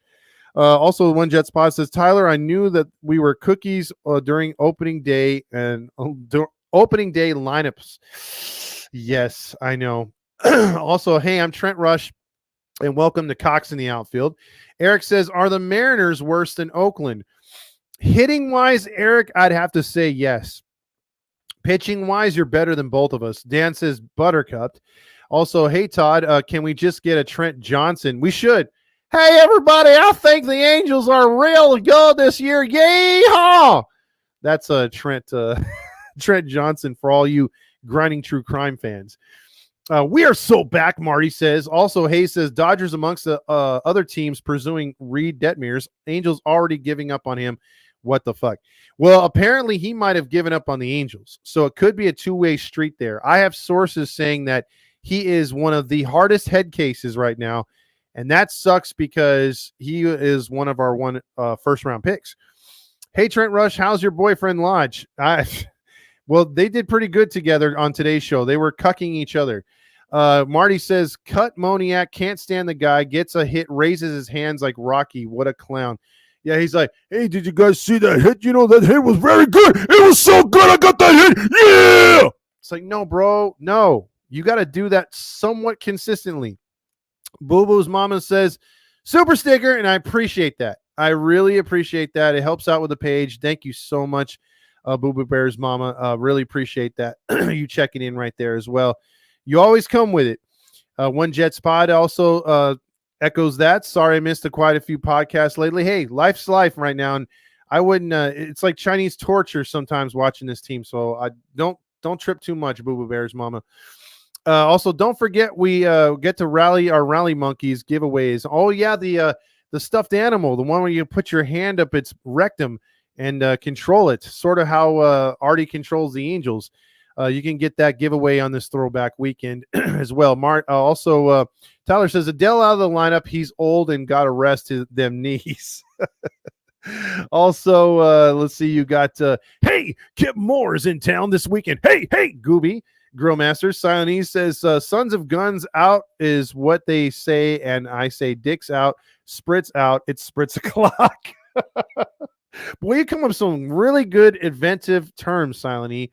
Also, One Jet Spot says, Tyler, I knew that we were cookies during opening day and opening day lineups. Yes, I know. Also, hey, I'm Trent Rush, and welcome to Cox in the outfield. Eric says, are the Mariners worse than Oakland? Hitting-wise, Eric, I'd have to say yes. Pitching-wise, you're better than both of us. Dan says, buttercup. Also, hey, Todd, can we just get a Trent Johnson? We should. Hey, everybody, I think the Angels are real good this year. Yay-haw! That's Trent Johnson for all you grinding true crime fans. We are so back, Marty says. Also, Hayes says, Dodgers amongst the other teams pursuing Reed Detmers. Angels already giving up on him. What the fuck? Well, apparently he might have given up on the Angels. So it could be a two-way street there. I have sources saying that he is one of the hardest head cases right now. And that sucks because he is one of our first-round picks. Hey, Trent Rush, how's your boyfriend Lodge? Well, they did pretty good together on today's show. They were cucking each other. Marty says, cut Moniak, can't stand the guy, gets a hit, raises his hands like Rocky. What a clown. Yeah, he's like, hey, did you guys see that hit? You know, that hit was very good. It was so good. I got that hit. Yeah. It's like, no, bro. No. You got to do that somewhat consistently. Boo Boo's mama says, super sticker, and I appreciate that. I really appreciate that. It helps out with the page. Thank you so much, Boo Boo Bear's mama. Really appreciate that. You checking in right there as well. You always come with it. One Jet Spot also echoes that. Sorry I missed quite a few podcasts lately. Hey, life's life right now, and I wouldn't. It's like Chinese torture sometimes watching this team. So I don't trip too much, Boo Boo Bear's mama. Also, don't forget we get to rally our Rally Monkeys giveaways. Oh yeah, the stuffed animal, the one where you put your hand up its rectum and control it, sort of how Artie controls the Angels. You can get that giveaway on this throwback weekend as well. Also, Tyler says, Adele out of the lineup. He's old and got to rest them knees. Also, let's see. You got, hey, Kip Moore is in town this weekend. Hey, Gooby. Grillmaster. Silent says, Sons of Guns out is what they say, and I say dicks out, spritz out. It's spritz o'clock. Boy, you come up with some really good inventive terms, Silent E.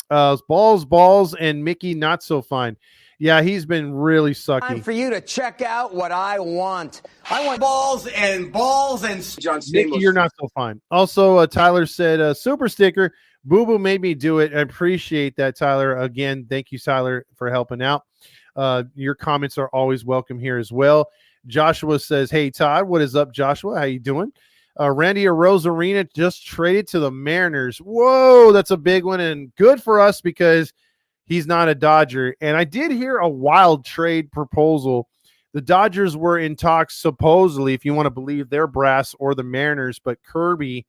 Balls, and Mickey not so fine. Yeah, he's been really sucky. Time for you to check out what I want. I want balls and John Stamos. Mickey, you're not so fine. Also, Tyler said, super sticker. Boo Boo made me do it. I appreciate that, Tyler. Again, thank you, Tyler, for helping out. Your comments are always welcome here as well. Joshua says, hey, Todd, what is up, Joshua? How you doing? Randy Arozarena just traded to the Mariners. Whoa, that's a big one, and good for us because he's not a Dodger. And I did hear a wild trade proposal. The Dodgers were in talks, supposedly, if you want to believe their brass or the Mariners, but Kirby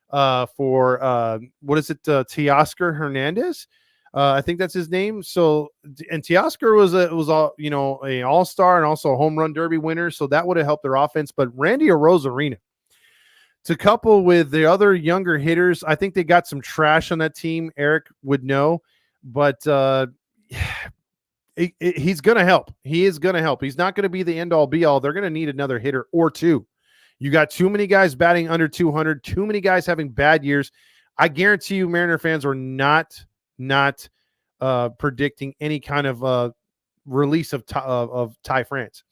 for what is it, Teoscar Hernandez? I think that's his name. So, and Teoscar was all, you know, an all-star and also a home run derby winner, so that would have helped their offense. But Randy Arozarena to couple with the other younger hitters, I think they got some trash on that team. Eric would know, but he's going to help. He is going to help. He's not going to be the end-all, be-all. They're going to need another hitter or two. You got too many guys batting under 200, too many guys having bad years. I guarantee you Mariner fans are not predicting any kind of release of Ty France.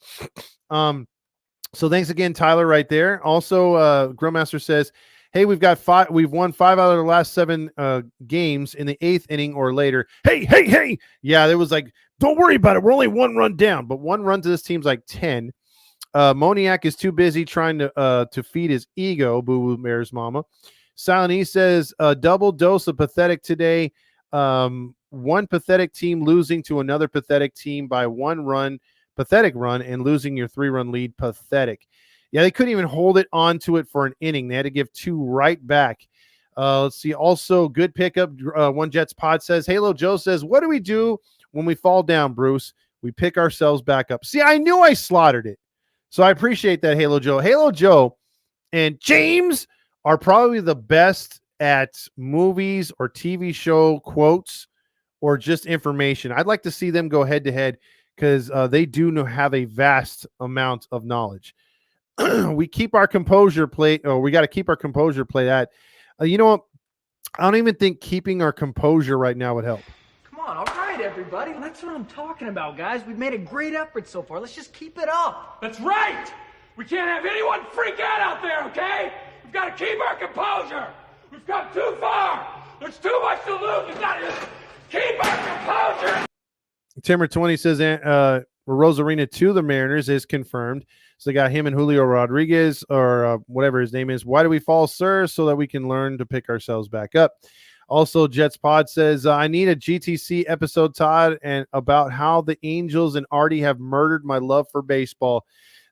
So thanks again, Tyler, right there. Also, Grillmaster says, hey, we've won 5 out of the last 7 games in the 8th inning or later. Hey. Yeah, there was like, don't worry about it. We're only 1 run down, but 1 run to this team's like 10. Moniac is too busy trying to feed his ego, Boo Boo Bear's mama. Silent E says, a double dose of pathetic today. One pathetic team losing to another pathetic team by 1 run, pathetic run, and losing your 3-run lead, pathetic. Yeah, they couldn't even hold it onto it for an inning. They had to give 2 right back. Let's see. Also, good pickup. One Jets Pod says, Halo Joe says, what do we do when we fall down, Bruce? We pick ourselves back up. See, I knew I slaughtered it. So I appreciate that, Halo Joe. Halo Joe and James are probably the best at movies or TV show quotes or just information. I'd like to see them go head-to-head because they do have a vast amount of knowledge. We keep our composure play. Oh, we got to keep our composure play that. You know what? I don't even think keeping our composure right now would help. Come on, all right, everybody. That's what I'm talking about, guys. We've made a great effort so far. Let's just keep it up. That's right! We can't have anyone freak out there, okay? We've got to keep our composure. We've come too far. There's too much to lose. We've got to keep our composure. Timber 20 says Rosarina to the Mariners is confirmed. So they got him and Julio Rodriguez or whatever his name is. Why do we fall, sir? So that we can learn to pick ourselves back up. Also, Jets Pod says, I need a GTC episode, Todd, and about how the Angels and Artie have murdered my love for baseball.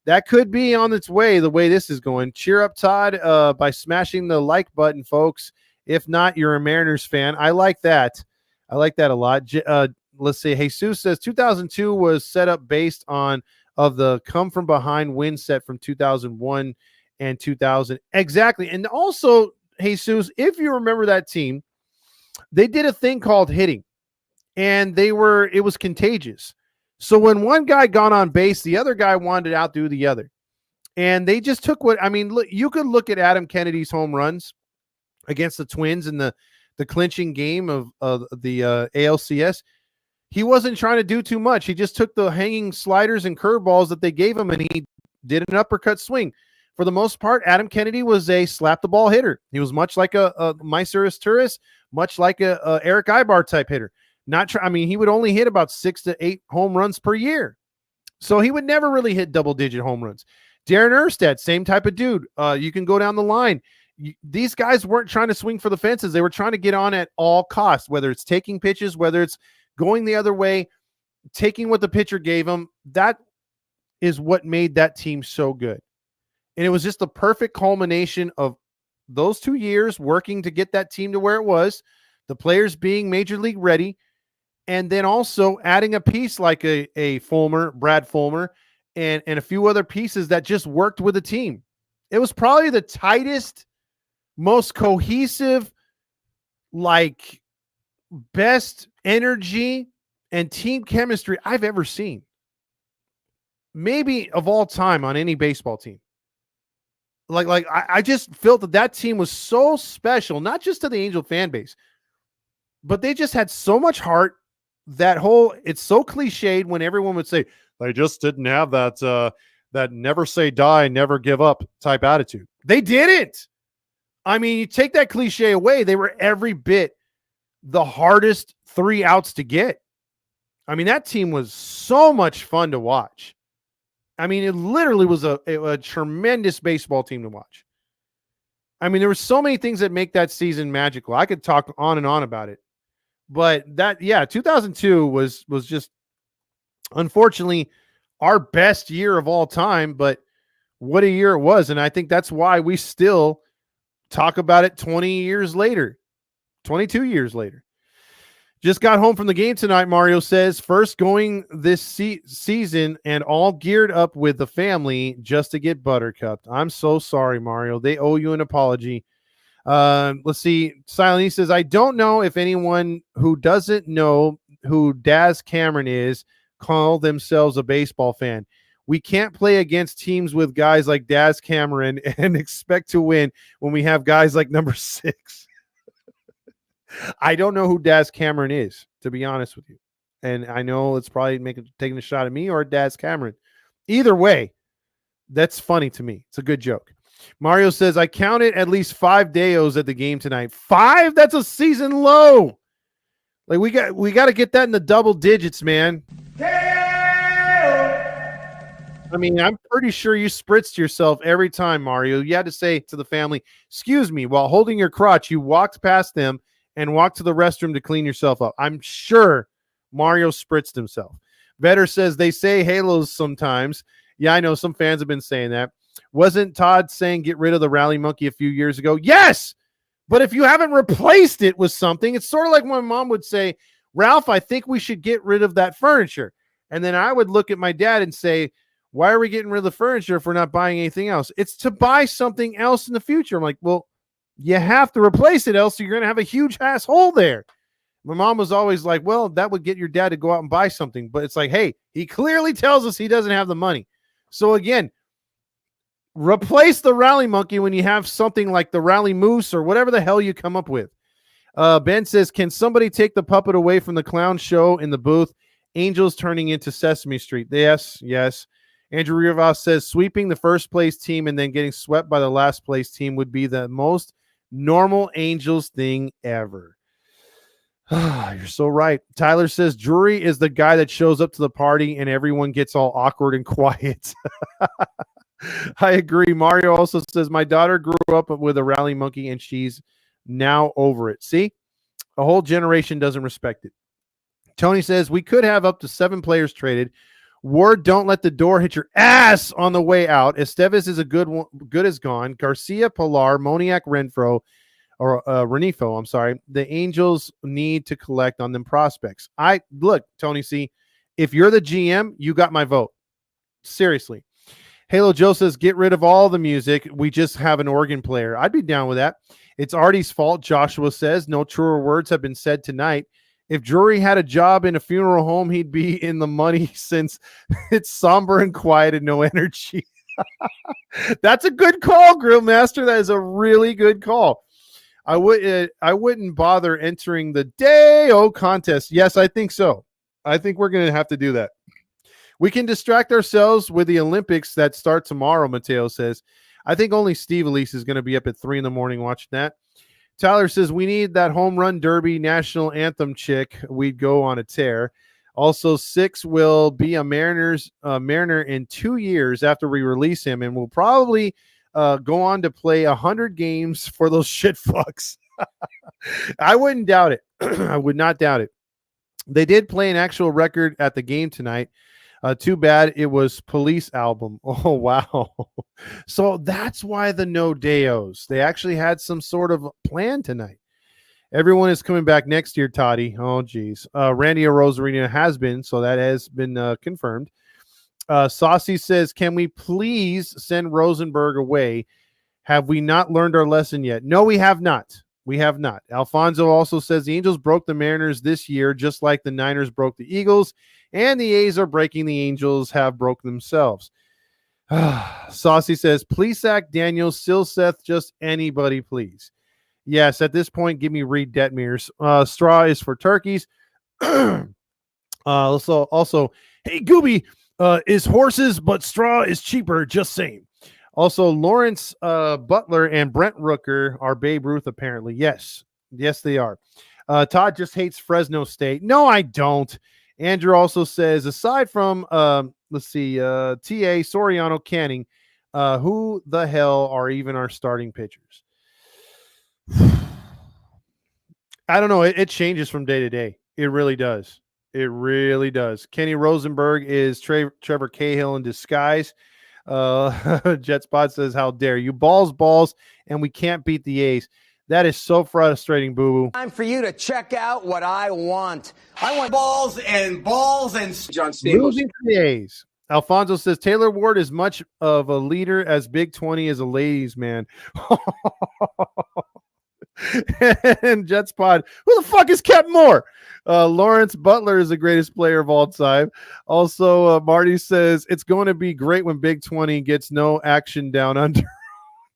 That could be on its way, the way this is going. Cheer up, Todd, by smashing the like button, folks. If not, you're a Mariners fan. I like that. I like that a lot. Let's see. Jesus says 2002 was set up based on of the come from behind win set from 2001 and 2000. Exactly. And also, Jesus, if you remember that team, they did a thing called hitting, and it was contagious. So when one guy got on base, the other guy wanted to outdo the other. And they just took look, you could look at Adam Kennedy's home runs against the Twins in the clinching game of the ALCS. He wasn't trying to do too much. He just took the hanging sliders and curveballs that they gave him, and he did an uppercut swing. For the most part, Adam Kennedy was a slap-the-ball hitter. He was much like a Mysurus Turris, much like a Eric Ibar type hitter. He would only hit about 6 to 8 home runs per year. So he would never really hit double-digit home runs. Darren Erstad, same type of dude. You can go down the line. These guys weren't trying to swing for the fences. They were trying to get on at all costs, whether it's taking pitches, whether it's going the other way, taking what the pitcher gave them. That is what made that team so good. And it was just the perfect culmination of those 2 years working to get that team to where it was, the players being major league ready, and then also adding a piece like a Fulmer, Brad Fulmer, and a few other pieces that just worked with the team. It was probably the tightest, most cohesive, best energy and team chemistry I've ever seen. Maybe of all time on any baseball team. I just felt that team was so special, not just to the Angel fan base, but they just had so much heart. It's so cliched when everyone would say they just didn't have that never say die, never give up type attitude. They didn't. I mean, you take that cliche away, they were every bit the hardest 3 outs to get. I mean, that team was so much fun to watch. I mean, it literally was a tremendous baseball team to watch. I mean, there were so many things that make that season magical. I could talk on and on about it. But 2002 was just, unfortunately, our best year of all time. But what a year it was. And I think that's why we still talk about it 20 years later, 22 years later. Just got home from the game tonight, Mario says. First going this season and all geared up with the family just to get buttercupped. I'm so sorry, Mario. They owe you an apology. Let's see. Silene says, I don't know if anyone who doesn't know who Daz Cameron is call themselves a baseball fan. We can't play against teams with guys like Daz Cameron and expect to win when we have guys like number 6. I don't know who Daz Cameron is, to be honest with you. And I know it's probably taking a shot at me or Daz Cameron. Either way, that's funny to me. It's a good joke. Mario says, I counted at least 5 Deos at the game tonight. 5? That's a season low. Like we got to get that in the double digits, man. I mean, I'm pretty sure you spritzed yourself every time, Mario. You had to say to the family, excuse me, while holding your crotch, you walked past them and walked to the restroom to clean yourself up. I'm sure Mario spritzed himself. Vetter says they say halos sometimes. Yeah, I know some fans have been saying that. Wasn't Todd saying get rid of the rally monkey a few years ago? Yes, but if you haven't replaced it with something, it's sort of like my mom would say, Ralph, I think we should get rid of that furniture. And then I would look at my dad and say, why are we getting rid of the furniture if we're not buying anything else? It's to buy something else in the future. I'm like, well, you have to replace it, else you're going to have a huge asshole there. My mom was always like, well, that would get your dad to go out and buy something. But it's like, hey, he clearly tells us he doesn't have the money. So again, replace the rally monkey when you have something like the rally moose or whatever the hell you come up with. Ben says, can somebody take the puppet away from the clown show in the booth? Angels turning into Sesame Street. Yes. Andrew Rivas says, sweeping the first place team and then getting swept by the last place team would be the most normal Angels thing ever. You're so right. Tyler says, Drury is the guy that shows up to the party and everyone gets all awkward and quiet. I agree. Mario also says, my daughter grew up with a rally monkey and she's now over it. See, a whole generation doesn't respect it. Tony says, we could have up to 7 players traded. Ward, don't let the door hit your ass on the way out. Estevez is a good one. Good as gone. Garcia, Pilar, Moniak, Renifo. I'm sorry. The Angels need to collect on them prospects. Look, Tony C, if you're the GM, you got my vote. Seriously. Halo Joe says, get rid of all the music. We just have an organ player. I'd be down with that. It's Artie's fault, Joshua says. No truer words have been said tonight. If Drury had a job in a funeral home, he'd be in the money since it's somber and quiet and no energy. That's a good call, Grill Master. That is a really good call. I wouldn't bother entering the Day-O contest. Yes, I think so. I think we're going to have to do that. We can distract ourselves with the Olympics that start tomorrow, Mateo says. I think only Steve Elise is going to be up at 3 in the morning watching that. Tyler says, we need that home run derby national anthem chick. We'd go on a tear. Also, 6 will be a Mariner in 2 years after we release him, and we'll probably go on to play 100 games for those shit fucks. I wouldn't doubt it. I would not doubt it. They did play an actual record at the game tonight. Too bad it was Police album. Oh, wow. So that's why the no Deos. They actually had some sort of plan tonight. Everyone is coming back next year, Toddy. Oh, geez. Randy Rosarina has been, so that has been confirmed. Saucy says, can we please send Rosenberg away? Have we not learned our lesson yet? No, we have not. We have not. Alfonso also says the Angels broke the Mariners this year, just like the Niners broke the Eagles, and the A's are breaking the Angels have broke themselves. Saucy says, please sack Daniels, Silseth, just anybody, please. Yes, at this point, give me Reed Detmers. Straw is for turkeys. Also, hey, Gooby, is horses, but straw is cheaper, just saying. Also, Lawrence Butler and Brent Rooker are Babe Ruth, apparently. Yes, they are. Todd just hates Fresno State. No, I don't. Andrew also says, aside from, T.A., Soriano, Canning, who the hell are even our starting pitchers? I don't know. It changes from day to day. It really does. It really does. Kenny Rosenberg is Trevor Cahill in disguise. Jetspot says, how dare you? Balls, and we can't beat the A's. That is so frustrating, boo boo. Time for you to check out what I want. I want balls and John Stamos. Losing to the A's. Alfonso says Taylor Ward is much of a leader as Big 20 is a ladies' man. And Jets Pod, who the fuck is Kevin Moore? Lawrence Butler is the greatest player of all time. Also, Marty says it's going to be great when Big 20 gets no action down under.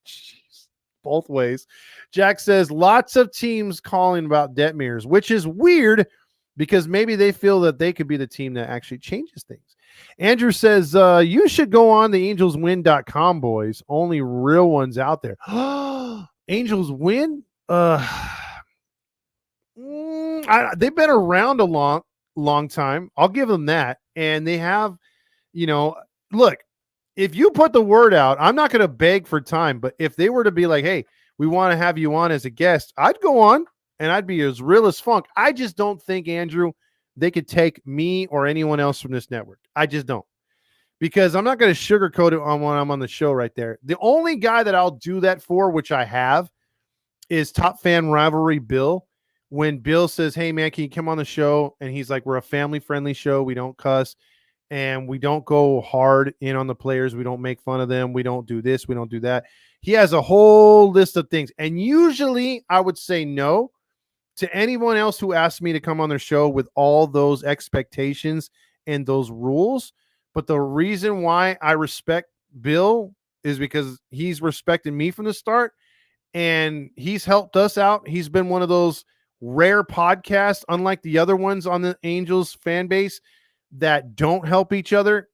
Jeez, both ways. Jack says lots of teams calling about Detmers, which is weird because maybe they feel that they could be the team that actually changes things. Andrew says, you should go on the angelswin.com, boys. Only real ones out there. Angels win? They've been around a long time. I'll give them that. And they have, look, if you put the word out, I'm not going to beg for time, but if they were to be like, hey, we want to have you on as a guest, I'd go on and I'd be as real as funk. I just don't think, Andrew, they could take me or anyone else from this network. I just don't. Because I'm not going to sugarcoat it on when I'm on the show right there. The only guy that I'll do that for, which I have, is Top Fan Rivalry Bill. When Bill says, hey, man, can you come on the show? And he's like, we're a family-friendly show. We don't cuss. And we don't go hard in on the players. We don't make fun of them. We don't do this. We don't do that. He has a whole list of things. And usually I would say no to anyone else who asks me to come on their show with all those expectations and those rules. But the reason why I respect Bill is because he's respected me from the start and he's helped us out. He's been one of those rare podcasts, unlike the other ones on the Angels fan base that don't help each other.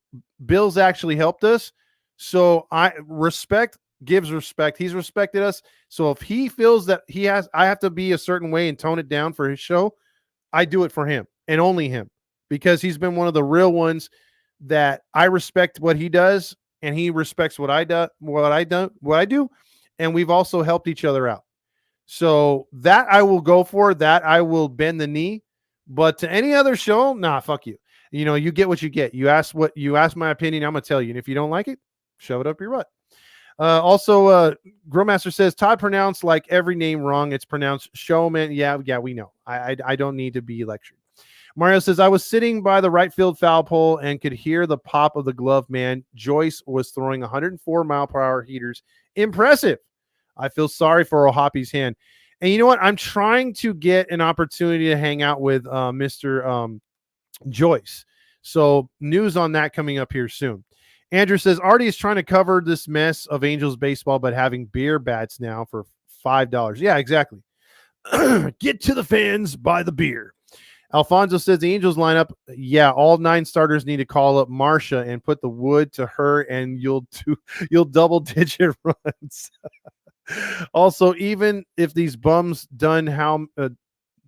Bill's actually helped us. So respect gives respect. He's respected us. So if he feels that I have to be a certain way and tone it down for his show, I do it for him and only him, because he's been one of the real ones that I respect what he does and he respects what I do. And we've also helped each other out. So that I will go for, that I will bend the knee. But to any other show, nah, fuck you. You get what you get. You ask my opinion, I'm gonna tell you. And if you don't like it, shove it up your butt. Also, Grillmaster says Todd pronounced like every name wrong. It's pronounced showman. Yeah, we know. I don't need to be lectured. Mario says I was sitting by the right field foul pole and could hear the pop of the glove man. Joyce was throwing 104 mile per hour heaters. Impressive. I feel sorry for O'Hoppy's hand. And you know what? I'm trying to get an opportunity to hang out with Mr. Joyce. So news on that coming up here soon. Andrew says Artie is trying to cover this mess of Angels baseball, but having beer bats now for $5. Yeah, exactly. Get to the fans, buy the beer. Alfonso says the Angels lineup. Yeah, all 9 starters need to call up Marsha and put the wood to her, and you'll double digit runs. Also, even if these bums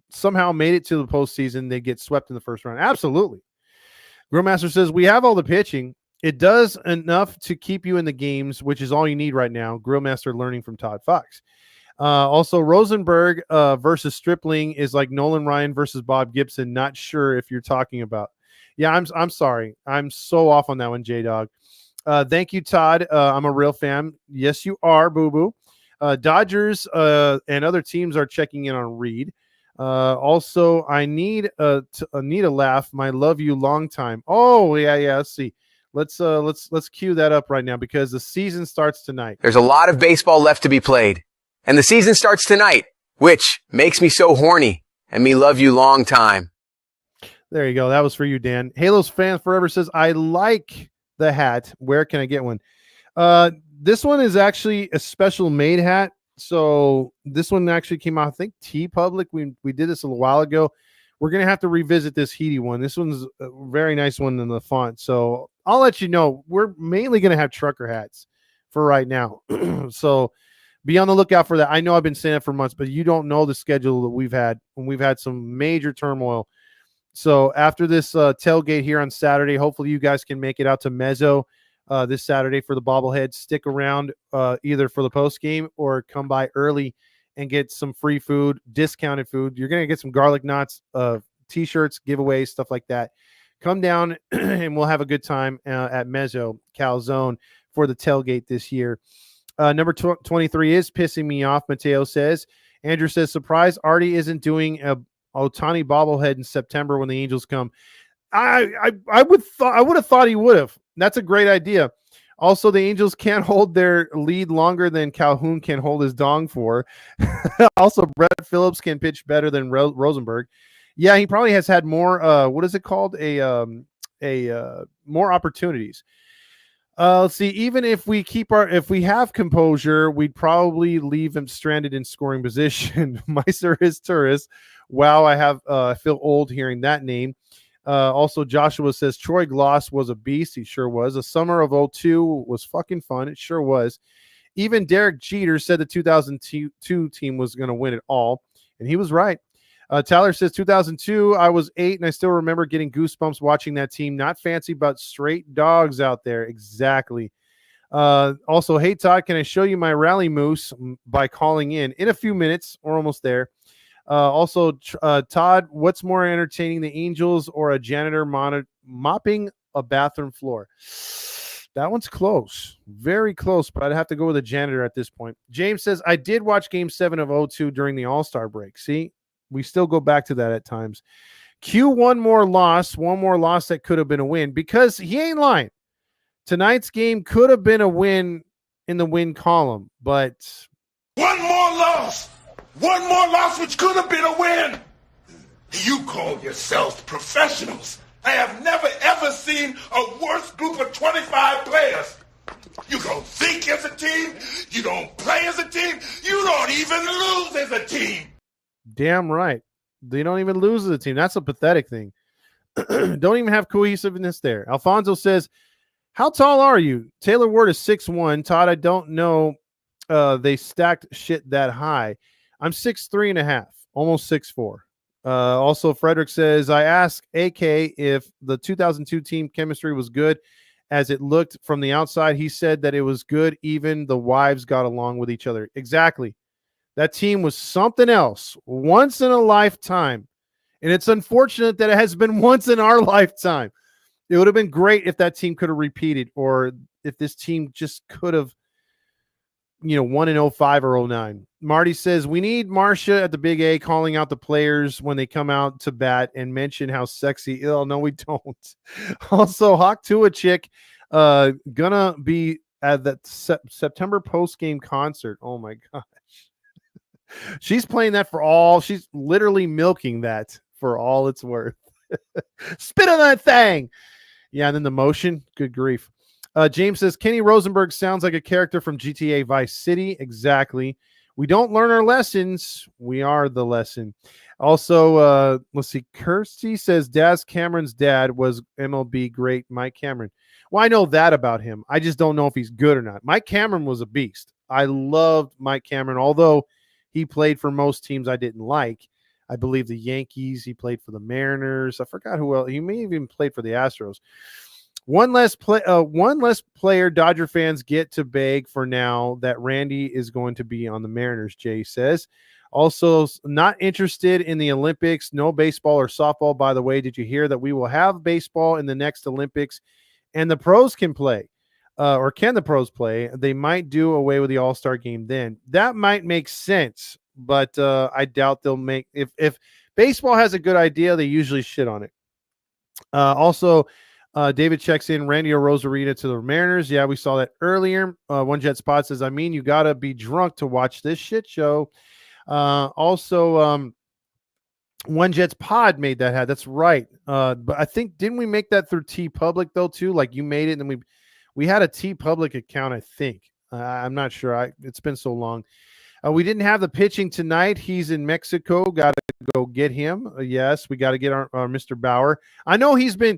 somehow made it to the postseason, they get swept in the first round. Absolutely. Grillmaster says we have all the pitching. It does enough to keep you in the games, which is all you need right now. Grillmaster learning from Todd Fox. Also, Rosenberg versus Stripling is like Nolan Ryan versus Bob Gibson. Not sure if you're talking about. Yeah, I'm sorry. I'm so off on that one, J-Dog. Thank you, Todd. I'm a real fan. Yes, you are, boo-boo. Dodgers and other teams are checking in on Reed. Also, I need a laugh. My love you long time. Oh, yeah. Let's see. Let's cue that up right now because the season starts tonight. There's a lot of baseball left to be played. And the season starts tonight, which makes me so horny. And me love you long time. There you go. That was for you, Dan. Halos Fan Forever says, I like the hat. Where can I get one? This one is actually a special made hat. So this one actually came out, I think, T-Public. We did this a little while ago. We're going to have to revisit this Heaty one. This one's a very nice one in the font. So I'll let you know. We're mainly going to have trucker hats for right now. So be on the lookout for that. I know I've been saying it for months, but you don't know the schedule that we've had. And we've had some major turmoil. So after this tailgate here on Saturday, hopefully you guys can make it out to Mezzo this Saturday for the bobblehead. Stick around either for the post game or come by early and get some free food, discounted food. You're going to get some garlic knots, T-shirts, giveaways, stuff like that. Come down and we'll have a good time at Mezzo Calzone for the tailgate this year. Number 23 is pissing me off, Mateo says. Andrew says, surprise, Artie isn't doing a Otani bobblehead in September when the Angels come. I would have thought he would have. That's a great idea. Also, the Angels can't hold their lead longer than Calhoun can hold his dong for. Also, Brett Phillips can pitch better than Rosenberg. Yeah, he probably has had more. What is it called? More opportunities. Let's see. Even if we have composure, we'd probably leave him stranded in scoring position. Meiser is tourist. Wow, I feel old hearing that name. Also, Joshua says Troy Gloss was a beast. He sure was. The summer of 02 was fucking fun. It sure was. Even Derek Jeter said the 2002 team was going to win it all, and he was right. Tyler says 2002, I was 8, and I still remember getting goosebumps watching that team. Not fancy, but straight dogs out there. Exactly. Also, hey, Todd, can I show you my rally moose by calling in a few minutes? We're almost there. Also, Todd, what's more entertaining, the Angels or a janitor mopping a bathroom floor? That one's close. Very close, but I'd have to go with a janitor at this point. James says, I did watch Game 7 of 02 during the All-Star break. See? We still go back to that at times. Q, one more loss that could have been a win, because he ain't lying. Tonight's game could have been a win in the win column, but One more loss which could have been a win. You call yourselves professionals. I have never ever seen a worse group of 25 players. You don't think as a team, you don't play as a team, you don't even lose as a team. damn right. They don't even lose as a team. That's a pathetic thing. Don't even have cohesiveness there. Alfonso says, how tall are you? Taylor Ward is 6'1". Todd, I don't know they stacked shit that high. I'm 6'3.5", almost 6'4". Also, Frederick says, I asked AK if the 2002 team chemistry was good as it looked from the outside. He said that it was good. Even the wives got along with each other. Exactly. That team was something else, once in a lifetime. And it's unfortunate that it has been once in our lifetime. It would have been great if that team could have repeated, or if this team just could have, won in 05 or 09. Marty says, we need Marcia at the Big A calling out the players when they come out to bat and mention how sexy. Oh, no, we don't. Also, Hawk Tua chick gonna be at that September post-game concert. Oh, my gosh. She's playing that she's literally milking that for all it's worth. Spit on that thing. Yeah, and then the motion. Good grief. James says, Kenny Rosenberg sounds like a character from GTA Vice City. Exactly. We don't learn our lessons. We are the lesson. Also, let's see. Kirsty says, Daz Cameron's dad was MLB great Mike Cameron. Well, I know that about him. I just don't know if he's good or not. Mike Cameron was a beast. I loved Mike Cameron, although he played for most teams I didn't like. I believe the Yankees. He played for the Mariners. I forgot who else. He may have even played for the Astros. One less player Dodger fans get to beg for now that Randy is going to be on the Mariners, Jay says. Also, not interested in the Olympics. No baseball or softball, by the way. Did you hear that we will have baseball in the next Olympics and the pros can play? Or can the pros play? They might do away with the All-Star game then. That might make sense, but I doubt they'll make – if baseball has a good idea, they usually shit on it. Also, David checks in Randy Rosarita to the Mariners. Yeah, we saw that earlier. One Jet Spot says, I mean, you got to be drunk to watch this shit show. Also, One Jet's Pod made that hat. That's right. But I think, didn't we make that through T Public though too? Like you made it and then we had a T Public account, I think. I'm not sure. It's been so long. We didn't have the pitching tonight. He's in Mexico. Got to go get him. Yes, we got to get our Mr. Bauer. I know he's been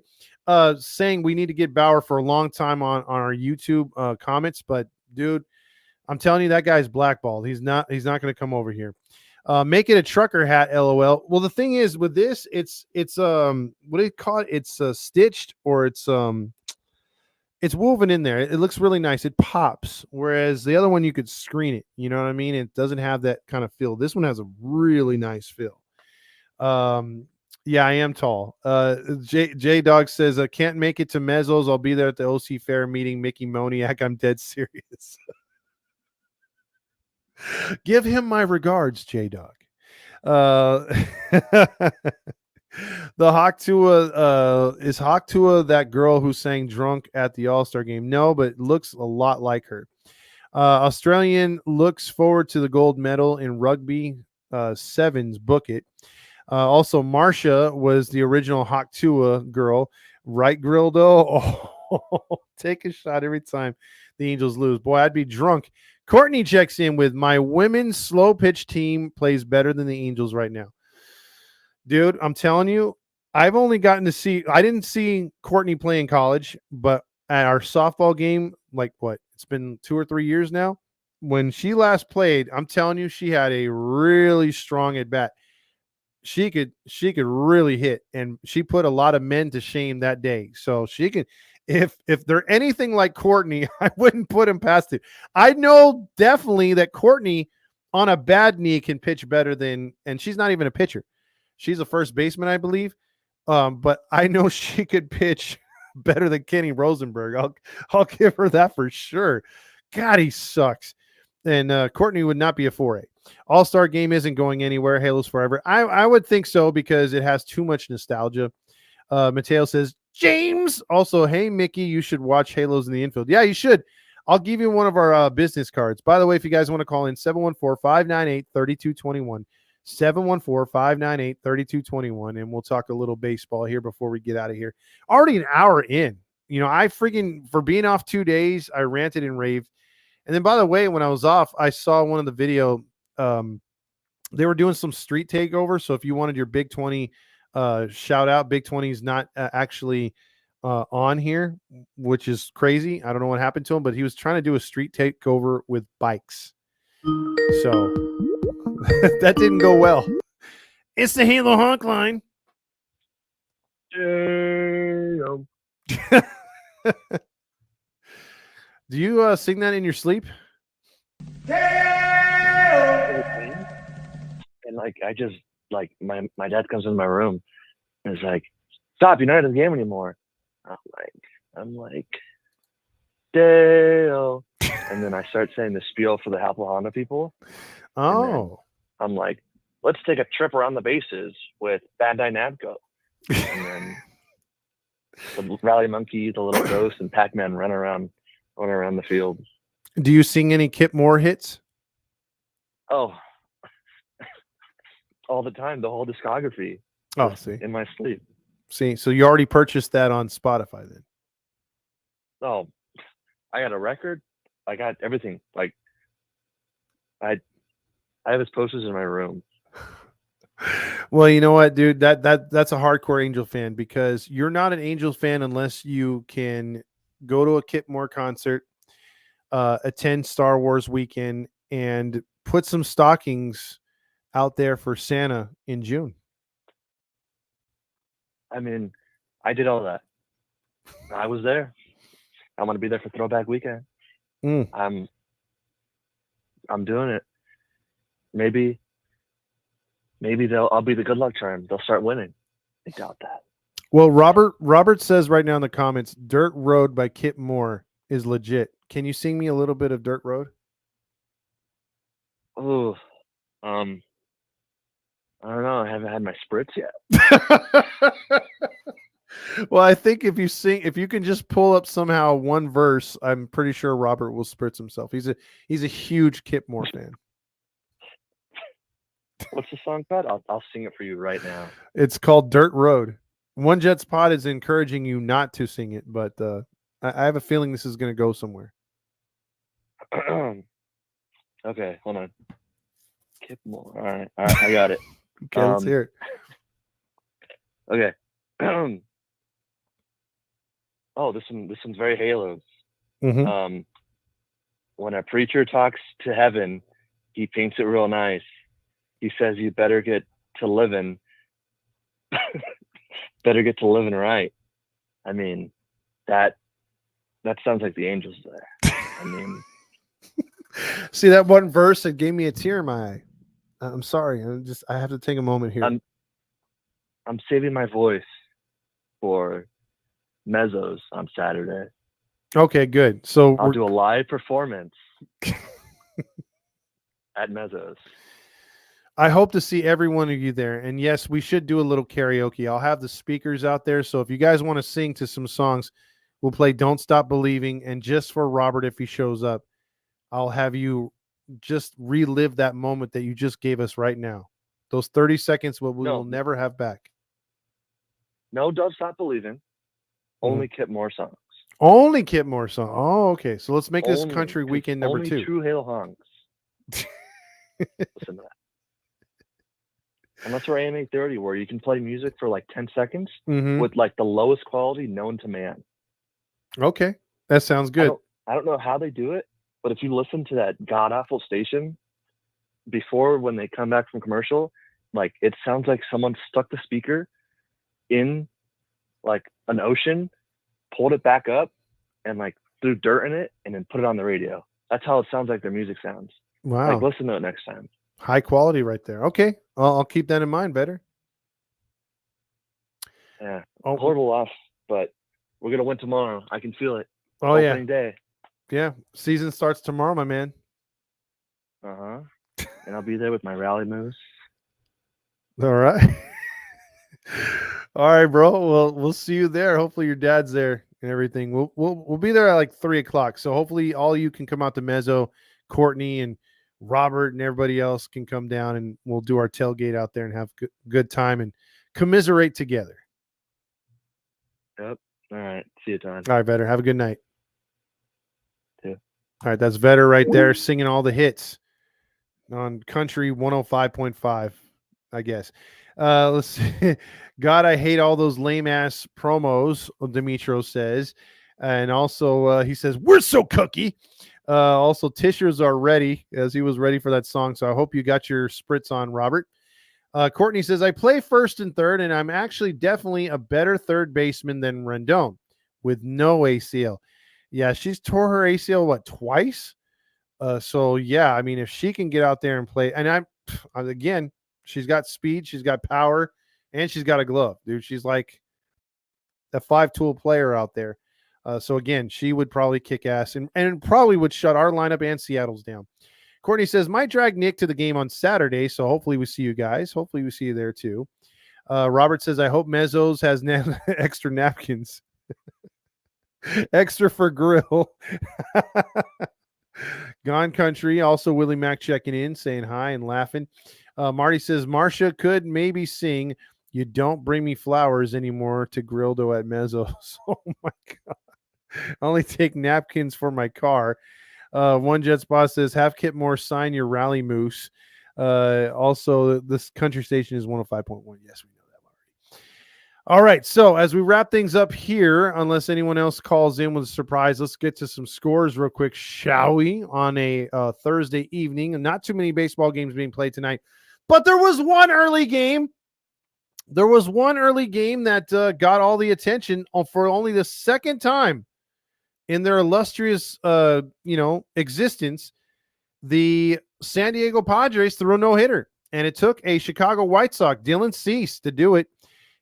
saying we need to get Bauer for a long time on our YouTube comments, but dude, I'm telling you, that guy's blackballed. He's not going to come over here. Make it a trucker hat, LOL. Well, the thing is with this, it's what do you call it? It's stitched, or it's woven in there. It looks really nice. It pops. Whereas the other one, you could screen it. You know what I mean? It doesn't have that kind of feel. This one has a really nice feel. Yeah, I am tall. J Dog says, I can't make it to Mezzos. I'll be there at the OC Fair meeting Mickey Moniak. I'm dead serious. Give him my regards, J Dog. The Hawk Tua is Hawk Tua that girl who sang drunk at the All-Star game? No, but looks a lot like her. Australian looks forward to the gold medal in rugby sevens. Book it. Also, Marsha was the original Hawk Tua girl. Right, Grildo? Oh, take a shot every time the Angels lose. Boy, I'd be drunk. Courtney checks in with my women's slow pitch team plays better than the Angels right now. Dude, I'm telling you, I've only gotten to see, I didn't see Courtney play in college, but at our softball game, like what? It's been 2 or 3 years now. When she last played, I'm telling you, she had a really strong at bat. She could really hit, and she put a lot of men to shame that day. So she can, if they're anything like Courtney, I wouldn't put him past it. I know definitely that Courtney on a bad knee can pitch better than, and she's not even a pitcher. She's a first baseman, I believe. But I know she could pitch better than Kenny Rosenberg. I'll give her that for sure. God, he sucks. And Courtney would not be a 4A. All-Star game isn't going anywhere. Halo's forever. I would think so because it has too much nostalgia. Mateo says, James. Also, hey, Mickey, you should watch Halos in the Infield. Yeah, you should. I'll give you one of our business cards. By the way, if you guys want to call in, 714-598-3221. 714-598-3221, and we'll talk a little baseball here before we get out of here. Already an hour in. You know, I freaking, for being off 2 days, I ranted and raved. And then, by the way, when I was off, I saw one of the video. They were doing some street takeover. So if you wanted your Big 20 shout out, Big 20 is not actually on here, which is crazy. I don't know what happened to him, but he was trying to do a street takeover with bikes. So that didn't go well. It's the Halo Honk line. Do you sing that in your sleep? And like I just like my dad comes in my room and is like, "Stop! You're not in the game anymore." I'm like, Dale, and then I start saying the spiel for the Apple Honda people. Oh, I'm like, let's take a trip around the bases with Bandai Namco, and then the Rally Monkey, the Little Ghost, and Pac-Man run around the field. Do you sing any Kip Moore hits? Oh, all the time, the whole discography. Oh, see, in my sleep. See, so you already purchased that on Spotify then? Oh, I got a record. I got everything. Like, I have his posters in my room. Well, you know what, dude? That's a hardcore Angel fan, because you're not an Angels fan unless you can go to a Kip Moore concert, attend Star Wars weekend, and put some stockings out there for Santa in June. I mean, I did all that. I was there. I'm gonna be there for Throwback Weekend. I'm doing it. Maybe I'll be the good luck charm. They'll start winning. I doubt that. Well, Robert says right now in the comments, Dirt Road by Kip Moore is legit. Can you sing me a little bit of Dirt Road? Oh, I don't know. I haven't had my spritz yet. Well, I think if you can just pull up somehow one verse, I'm pretty sure Robert will spritz himself. He's a huge Kip Moore fan. What's the song called? I'll sing it for you right now. It's called Dirt Road. One Jet's Pod is encouraging you not to sing it, but I have a feeling this is going to go somewhere. Okay, hold on. Kip Moore. All right, I got it. Okay, let's hear it. Okay. Oh, this one's very Halos. Mm-hmm. When a preacher talks to heaven, he paints it real nice. He says you better get to living right. I mean, that sounds like the Angels there. I mean, see that one verse that gave me a tear in my eye. I'm sorry. I have to take a moment here. I'm saving my voice for Mezzos on Saturday. Okay, good. So I'll do a live performance. at Mezzo's. I hope to see every one of you there. And yes, we should do a little karaoke. I'll have the speakers out there. So if you guys want to sing to some songs, we'll play Don't Stop Believing. And just for Robert, if he shows up, I'll have you just relive that moment that you just gave us right now. Those 30 seconds we will never have back. No, Don't Stop Believing. Only Kip Moore songs. Only Kip Moore song. Oh, okay. So let's make this country weekend number only 2. True Halo honks. Listen to that. And that's where AM 830, where you can play music for like 10 seconds with like the lowest quality known to man. Okay. That sounds good. I don't know how they do it, but if you listen to that god-awful station before when they come back from commercial, like it sounds like someone stuck the speaker in like an ocean, pulled it back up, and like threw dirt in it and then put it on the radio. That's how it sounds like their music sounds. Wow. Like listen to it next time. High quality right there. Okay. I'll keep that in mind better. Yeah. Horrible loss, but we're going to win tomorrow. I can feel it. Oh, Opening day. Yeah. Season starts tomorrow, my man. Uh-huh. And I'll be there with my rally moves. All right. All right, bro. Well, we'll see you there. Hopefully your dad's there and everything. We'll be there at like 3:00. So hopefully all you can come out to Mezzo, Courtney and Robert and everybody else can come down and we'll do our tailgate out there and have good time and commiserate together. Yep. All right. See you, Todd. All right, Vetter. Have a good night. Yeah. All right. That's Vetter right there singing all the hits on Country 105.5, I guess. Let's see. God, I hate all those lame ass promos, Demetro says. And also, he says, we're so cookie. Also, Tishers are ready, as he was ready for that song. So I hope you got your spritz on, Robert. Courtney says, I play first and third, and I'm actually definitely a better third baseman than Rendon with no ACL. Yeah, she's tore her ACL, twice? So, yeah, I mean, if she can get out there and play, and again, she's got speed, she's got power, and she's got a glove, dude. She's like a 5-tool player out there. So, again, she would probably kick ass and probably would shut our lineup and Seattle's down. Courtney says, might drag Nick to the game on Saturday, so hopefully we see you guys. Hopefully we see you there too. Robert says, I hope Mezzo's has extra napkins. Extra for grill. Gone Country. Also, Willie Mack checking in, saying hi and laughing. Marty says, Marcia could maybe sing You Don't Bring Me Flowers Anymore to Grildo at Mezzo's. Oh, my God. I only take napkins for my car. One Jets boss says, have Kip Moore sign your rally moose. Also, this country station is 105.1. Yes, we know that already. All right, so as we wrap things up here, unless anyone else calls in with a surprise, let's get to some scores real quick, shall we, on a Thursday evening. Not too many baseball games being played tonight, but there was one early game. There was one early game that got all the attention for only the second time in their illustrious, existence. The San Diego Padres threw a no-hitter, and it took a Chicago White Sox, Dylan Cease, to do it.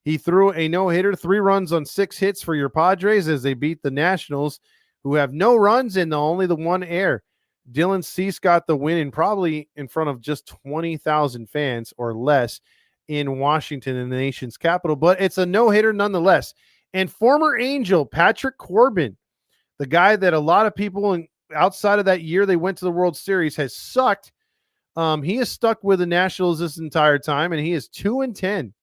He threw a no-hitter, 3 runs on 6 hits for your Padres as they beat the Nationals, who have no runs and only the 1 error. Dylan Cease got the win, and probably in front of just 20,000 fans or less in Washington, in the nation's capital. But it's a no-hitter nonetheless. And former Angel Patrick Corbin, the guy that a lot of people outside of that year they went to the World Series, has sucked. He is stuck with the Nationals this entire time, and he is 2-10.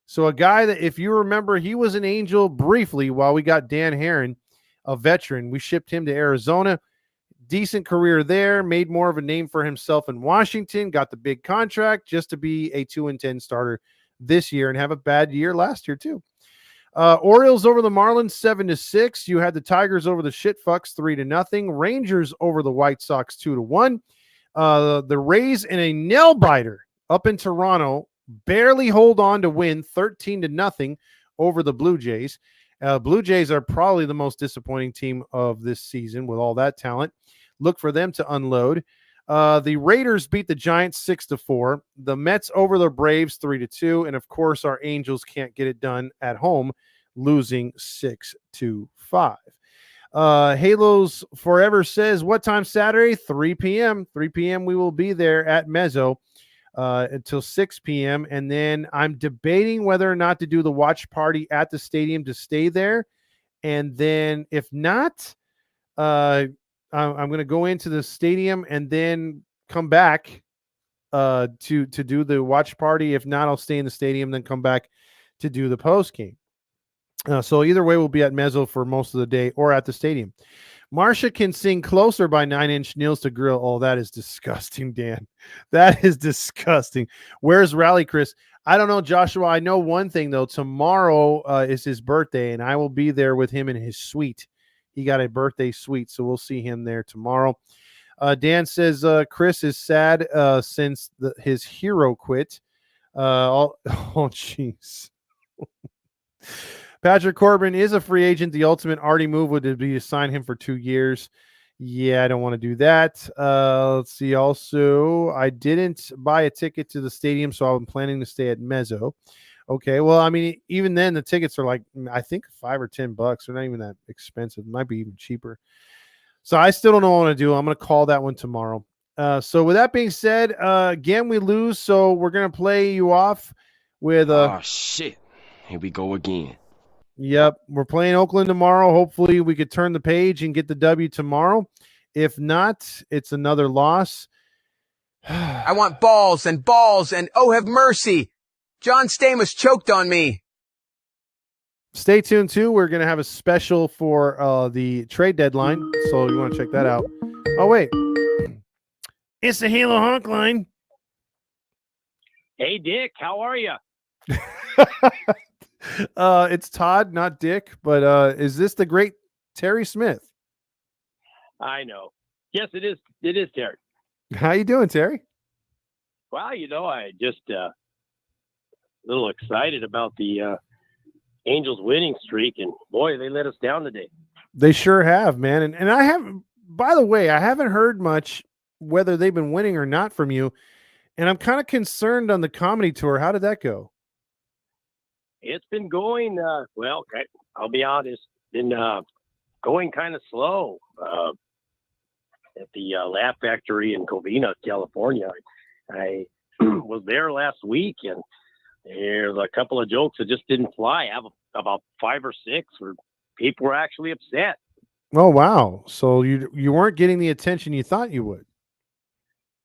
So a guy that, if you remember, he was an Angel briefly while we got Dan Herron, a veteran. We shipped him to Arizona. Decent career there, made more of a name for himself in Washington, got the big contract just to be a 2-10 starter this year and have a bad year last year too. Orioles over the Marlins 7-6. You had the Tigers over the Shitfucks 3-0. Rangers over the White Sox 2-1. The Rays in a nail biter up in Toronto barely hold on to win 13-0 over the Blue Jays. Blue Jays are probably the most disappointing team of this season with all that talent. Look for them to unload. The Raiders beat the Giants 6-4. The Mets over the Braves 3-2. And of course, our Angels can't get it done at home, losing 6-5. Halos Forever says, what time Saturday? 3 p.m. 3 p.m. We will be there at Mezzo until 6 p.m. And then I'm debating whether or not to do the watch party at the stadium to stay there. And then if not, I'm going to go into the stadium and then come back to do the watch party. If not, I'll stay in the stadium, then come back to do the post game. So either way, we'll be at Mezzo for most of the day or at the stadium. Marsha can sing Closer by 9 Inch Nails to Grill. Oh, that is disgusting, Dan. That is disgusting. Where's Rally Chris? I don't know, Joshua. I know one thing, though. Tomorrow is his birthday, and I will be there with him in his suite. He got a birthday suite, so we'll see him there tomorrow. Dan says Chris is sad since his hero quit. Oh, jeez. Patrick Corbin is a free agent. The ultimate Artie move would be to sign him for 2 years. Yeah, I don't want to do that. Let's see. Also, I didn't buy a ticket to the stadium, so I'm planning to stay at Mezzo. Okay, well, I mean, even then, the tickets are like, I think $5 or $10. They're not even that expensive. It might be even cheaper. So I still don't know what I want to do. I'm going to call that one tomorrow. So with that being said, again, we lose, so we're going to play you off with oh, shit. Here we go again. Yep, we're playing Oakland tomorrow. Hopefully we could turn the page and get the W tomorrow. If not, it's another loss. I want balls and oh, have mercy. John Stamos choked on me. Stay tuned, too. We're going to have a special for the trade deadline, so you want to check that out. Oh, wait. It's the Halo Honk line. Hey, Dick, how are you? It's Todd, not Dick, but is this the great Terry Smith? I know. Yes, it is. It is Terry. How you doing, Terry? Well, I just a little excited about the Angels winning streak, and boy, they let us down today. They sure have, man. And I haven't, by the way, I haven't heard much whether they've been winning or not from you, and I'm kind of concerned on the comedy tour. How did that go? It's been going, well, I'll be honest, been going kind of slow at the Laugh Factory in Covina, California. I was there last week, and there's a couple of jokes that just didn't fly. I have about 5 or 6 where people were actually upset. Oh, wow. So you weren't getting the attention you thought you would.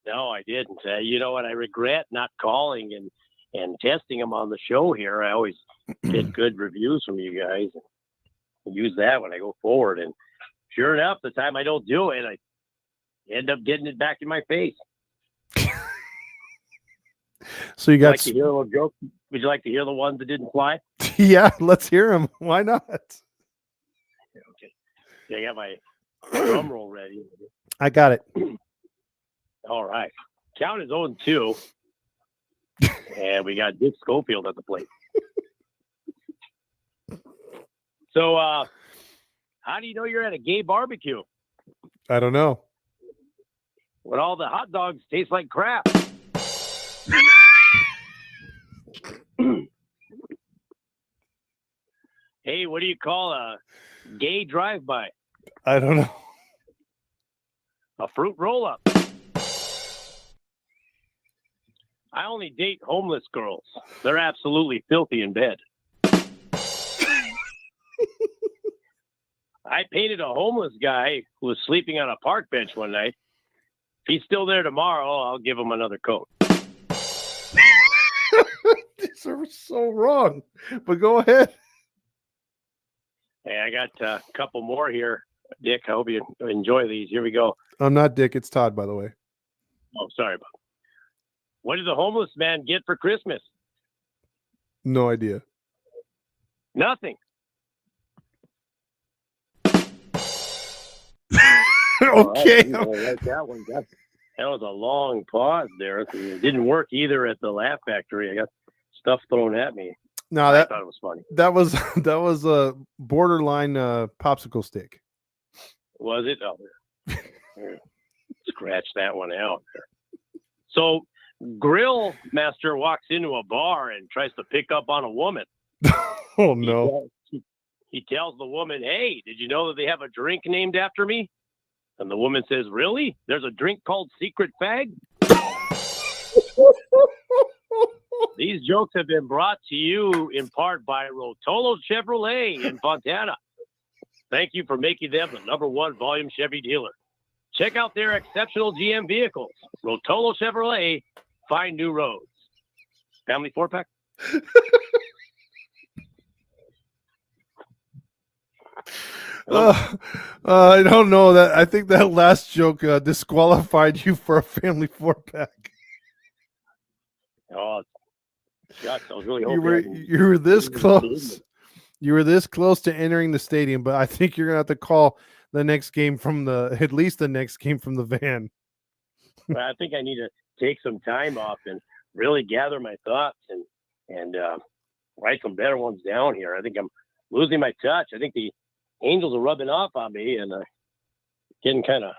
No, I didn't. You know what? I regret not calling and testing them on the show here. I always get good reviews from you guys and use that when I go forward. And sure enough, the time I don't do it, I end up getting it back in my face. So you got like to hear a little joke? Would you like to hear the ones that didn't fly? Yeah, let's hear them. Why not? Okay. Yeah, I got my drum roll ready. I got it. All right. Count is 0-2. And we got Dick Schofield at the plate. So, how do you know you're at a gay barbecue? I don't know. When all the hot dogs taste like crap. Hey, what do you call a gay drive-by? I don't know. A fruit roll-up. I only date homeless girls. They're absolutely filthy in bed. I painted a homeless guy who was sleeping on a park bench one night. If he's still there tomorrow, I'll give him another coat. These are so wrong, but go ahead. Hey, I got a couple more here. Dick, I hope you enjoy these. Here we go. I'm not Dick. It's Todd, by the way. Oh, sorry. What did the homeless man get for Christmas? No idea. Nothing. Okay. I like that one. That was a long pause there. It didn't work either at the Laugh Factory. I got stuff thrown at me. No, I thought it was funny. That was a borderline popsicle stick. Was it? Oh, scratch that one out. So, Grill Master walks into a bar and tries to pick up on a woman. Oh no! He he tells the woman, "Hey, did you know that they have a drink named after me?" And the woman says, "Really? There's a drink called Secret Fag?" These jokes have been brought to you in part by Rotolo Chevrolet in Fontana. Thank you for making them the #1 volume Chevy dealer. Check out their exceptional GM vehicles. Rotolo Chevrolet, find new roads. Family 4-pack? I don't know that. I think that last joke disqualified you for a family 4-pack. Oh, shucks, I was really hoping you were this close. You were this close to entering the stadium, but I think you're gonna have to call the next game from at least the next game from the van. But I think I need to take some time off and really gather my thoughts and write some better ones down here. I think I'm losing my touch. I think the Angels are rubbing off on me and getting a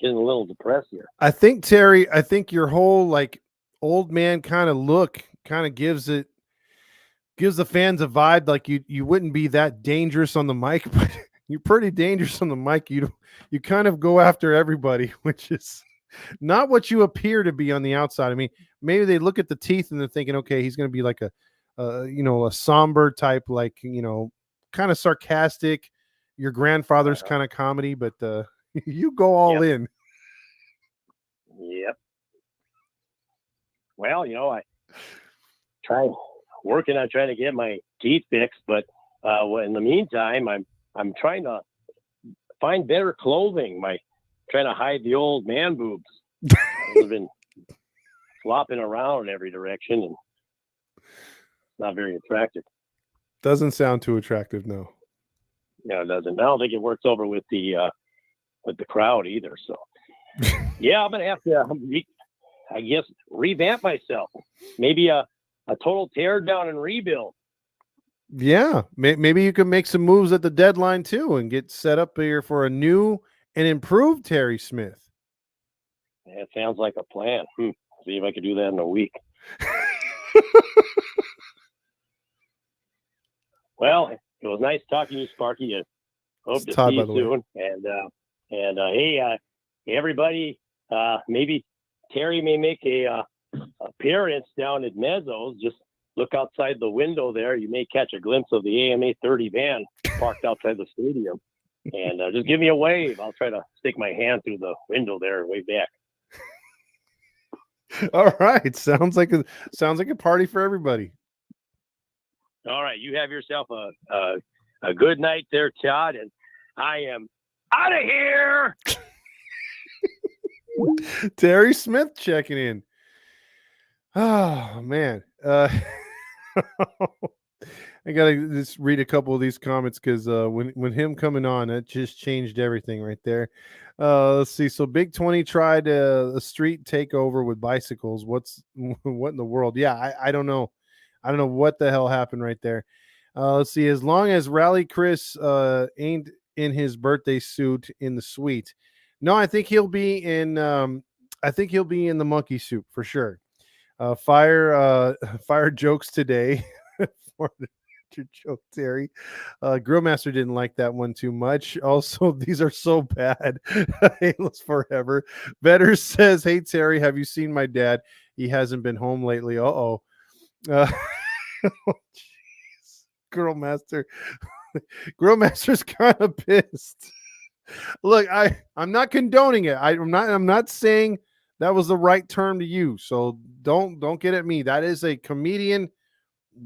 little depressed here. I think, Terry, your whole like old man kind of look kind of gives the fans a vibe like you wouldn't be that dangerous on the mic, but you're pretty dangerous on the mic. You kind of go after everybody, which is not what you appear to be on the outside. I mean, maybe they look at the teeth and they're thinking, okay, he's going to be like a somber type, like, kind of sarcastic, your grandfather's kind of comedy, but you go all in. Yep. Well, I working on trying to get my teeth fixed, but in the meantime, I'm trying to find better clothing. Trying to hide the old man boobs. I've been flopping around in every direction and not very attractive. Doesn't sound too attractive, no. No, it doesn't. I don't think it works over with the crowd either. So, yeah, I'm gonna have to, I guess, revamp myself. Maybe a total tear down and rebuild. Yeah, maybe you can make some moves at the deadline too, and get set up here for a new and improved Terry Smith. That sounds like a plan. See if I could do that in a week. Well, it was nice talking to you, Sparky. I hope to see you soon. And hey, everybody, maybe Terry may make a appearance down at Mezzo's. Just look outside the window there. You may catch a glimpse of the AMA 30 van parked outside the stadium. And just give me a wave. I'll try to stick my hand through the window there and wave back. All right, sounds like a party for everybody. All right, you have yourself a good night there, Todd, and I am out of here. Terry Smith checking in. Oh man, I gotta just read a couple of these comments because when him coming on, it just changed everything right there. Let's see. So Big 20 tried a street takeover with bicycles. What in the world? Yeah, I don't know. I don't know what the hell happened right there. Let's see. As long as Rally Chris ain't in his birthday suit in the suite. No, I think he'll be in. I think he'll be in the monkey suit for sure. Fire jokes today for your joke, Terry. Grillmaster didn't like that one too much. Also, these are so bad. Halos forever. Vetter says, "Hey Terry, have you seen my dad? He hasn't been home lately." Oh, jeez. Grillmaster's kind of pissed. Look, I'm not condoning it. I'm not saying that was the right term to use. So don't get at me. That is a comedian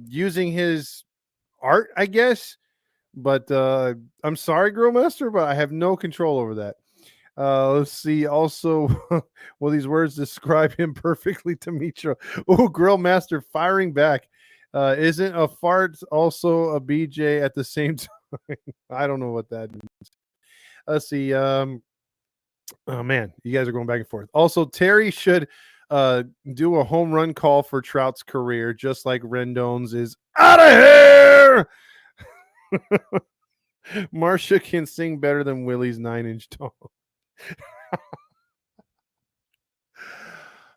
using his art, I guess. But I'm sorry, Grillmaster, but I have no control over that. Let's see. Also, will these words describe him perfectly, Demetro? Oh, Grillmaster firing back. Isn't a fart also a BJ at the same time? I don't know what that means. Let's see. Oh man, you guys are going back and forth. Also, Terry should do a home run call for Trout's career, just like Rendon's is out of here. Marcia can sing better than Willie's 9-inch tall.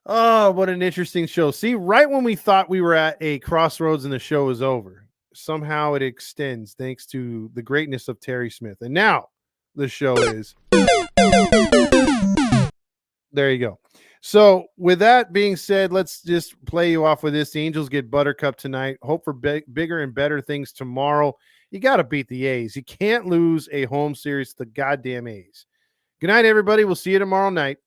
Oh, what an interesting show. See, right when we thought we were at a crossroads and the show is over, somehow it extends thanks to the greatness of Terry Smith. And now the show is. There you go. So with that being said, let's just play you off with this. The Angels get Buttercup tonight. Hope for bigger and better things tomorrow. You got to beat the A's. You can't lose a home series to the goddamn A's. Good night, everybody. We'll see you tomorrow night.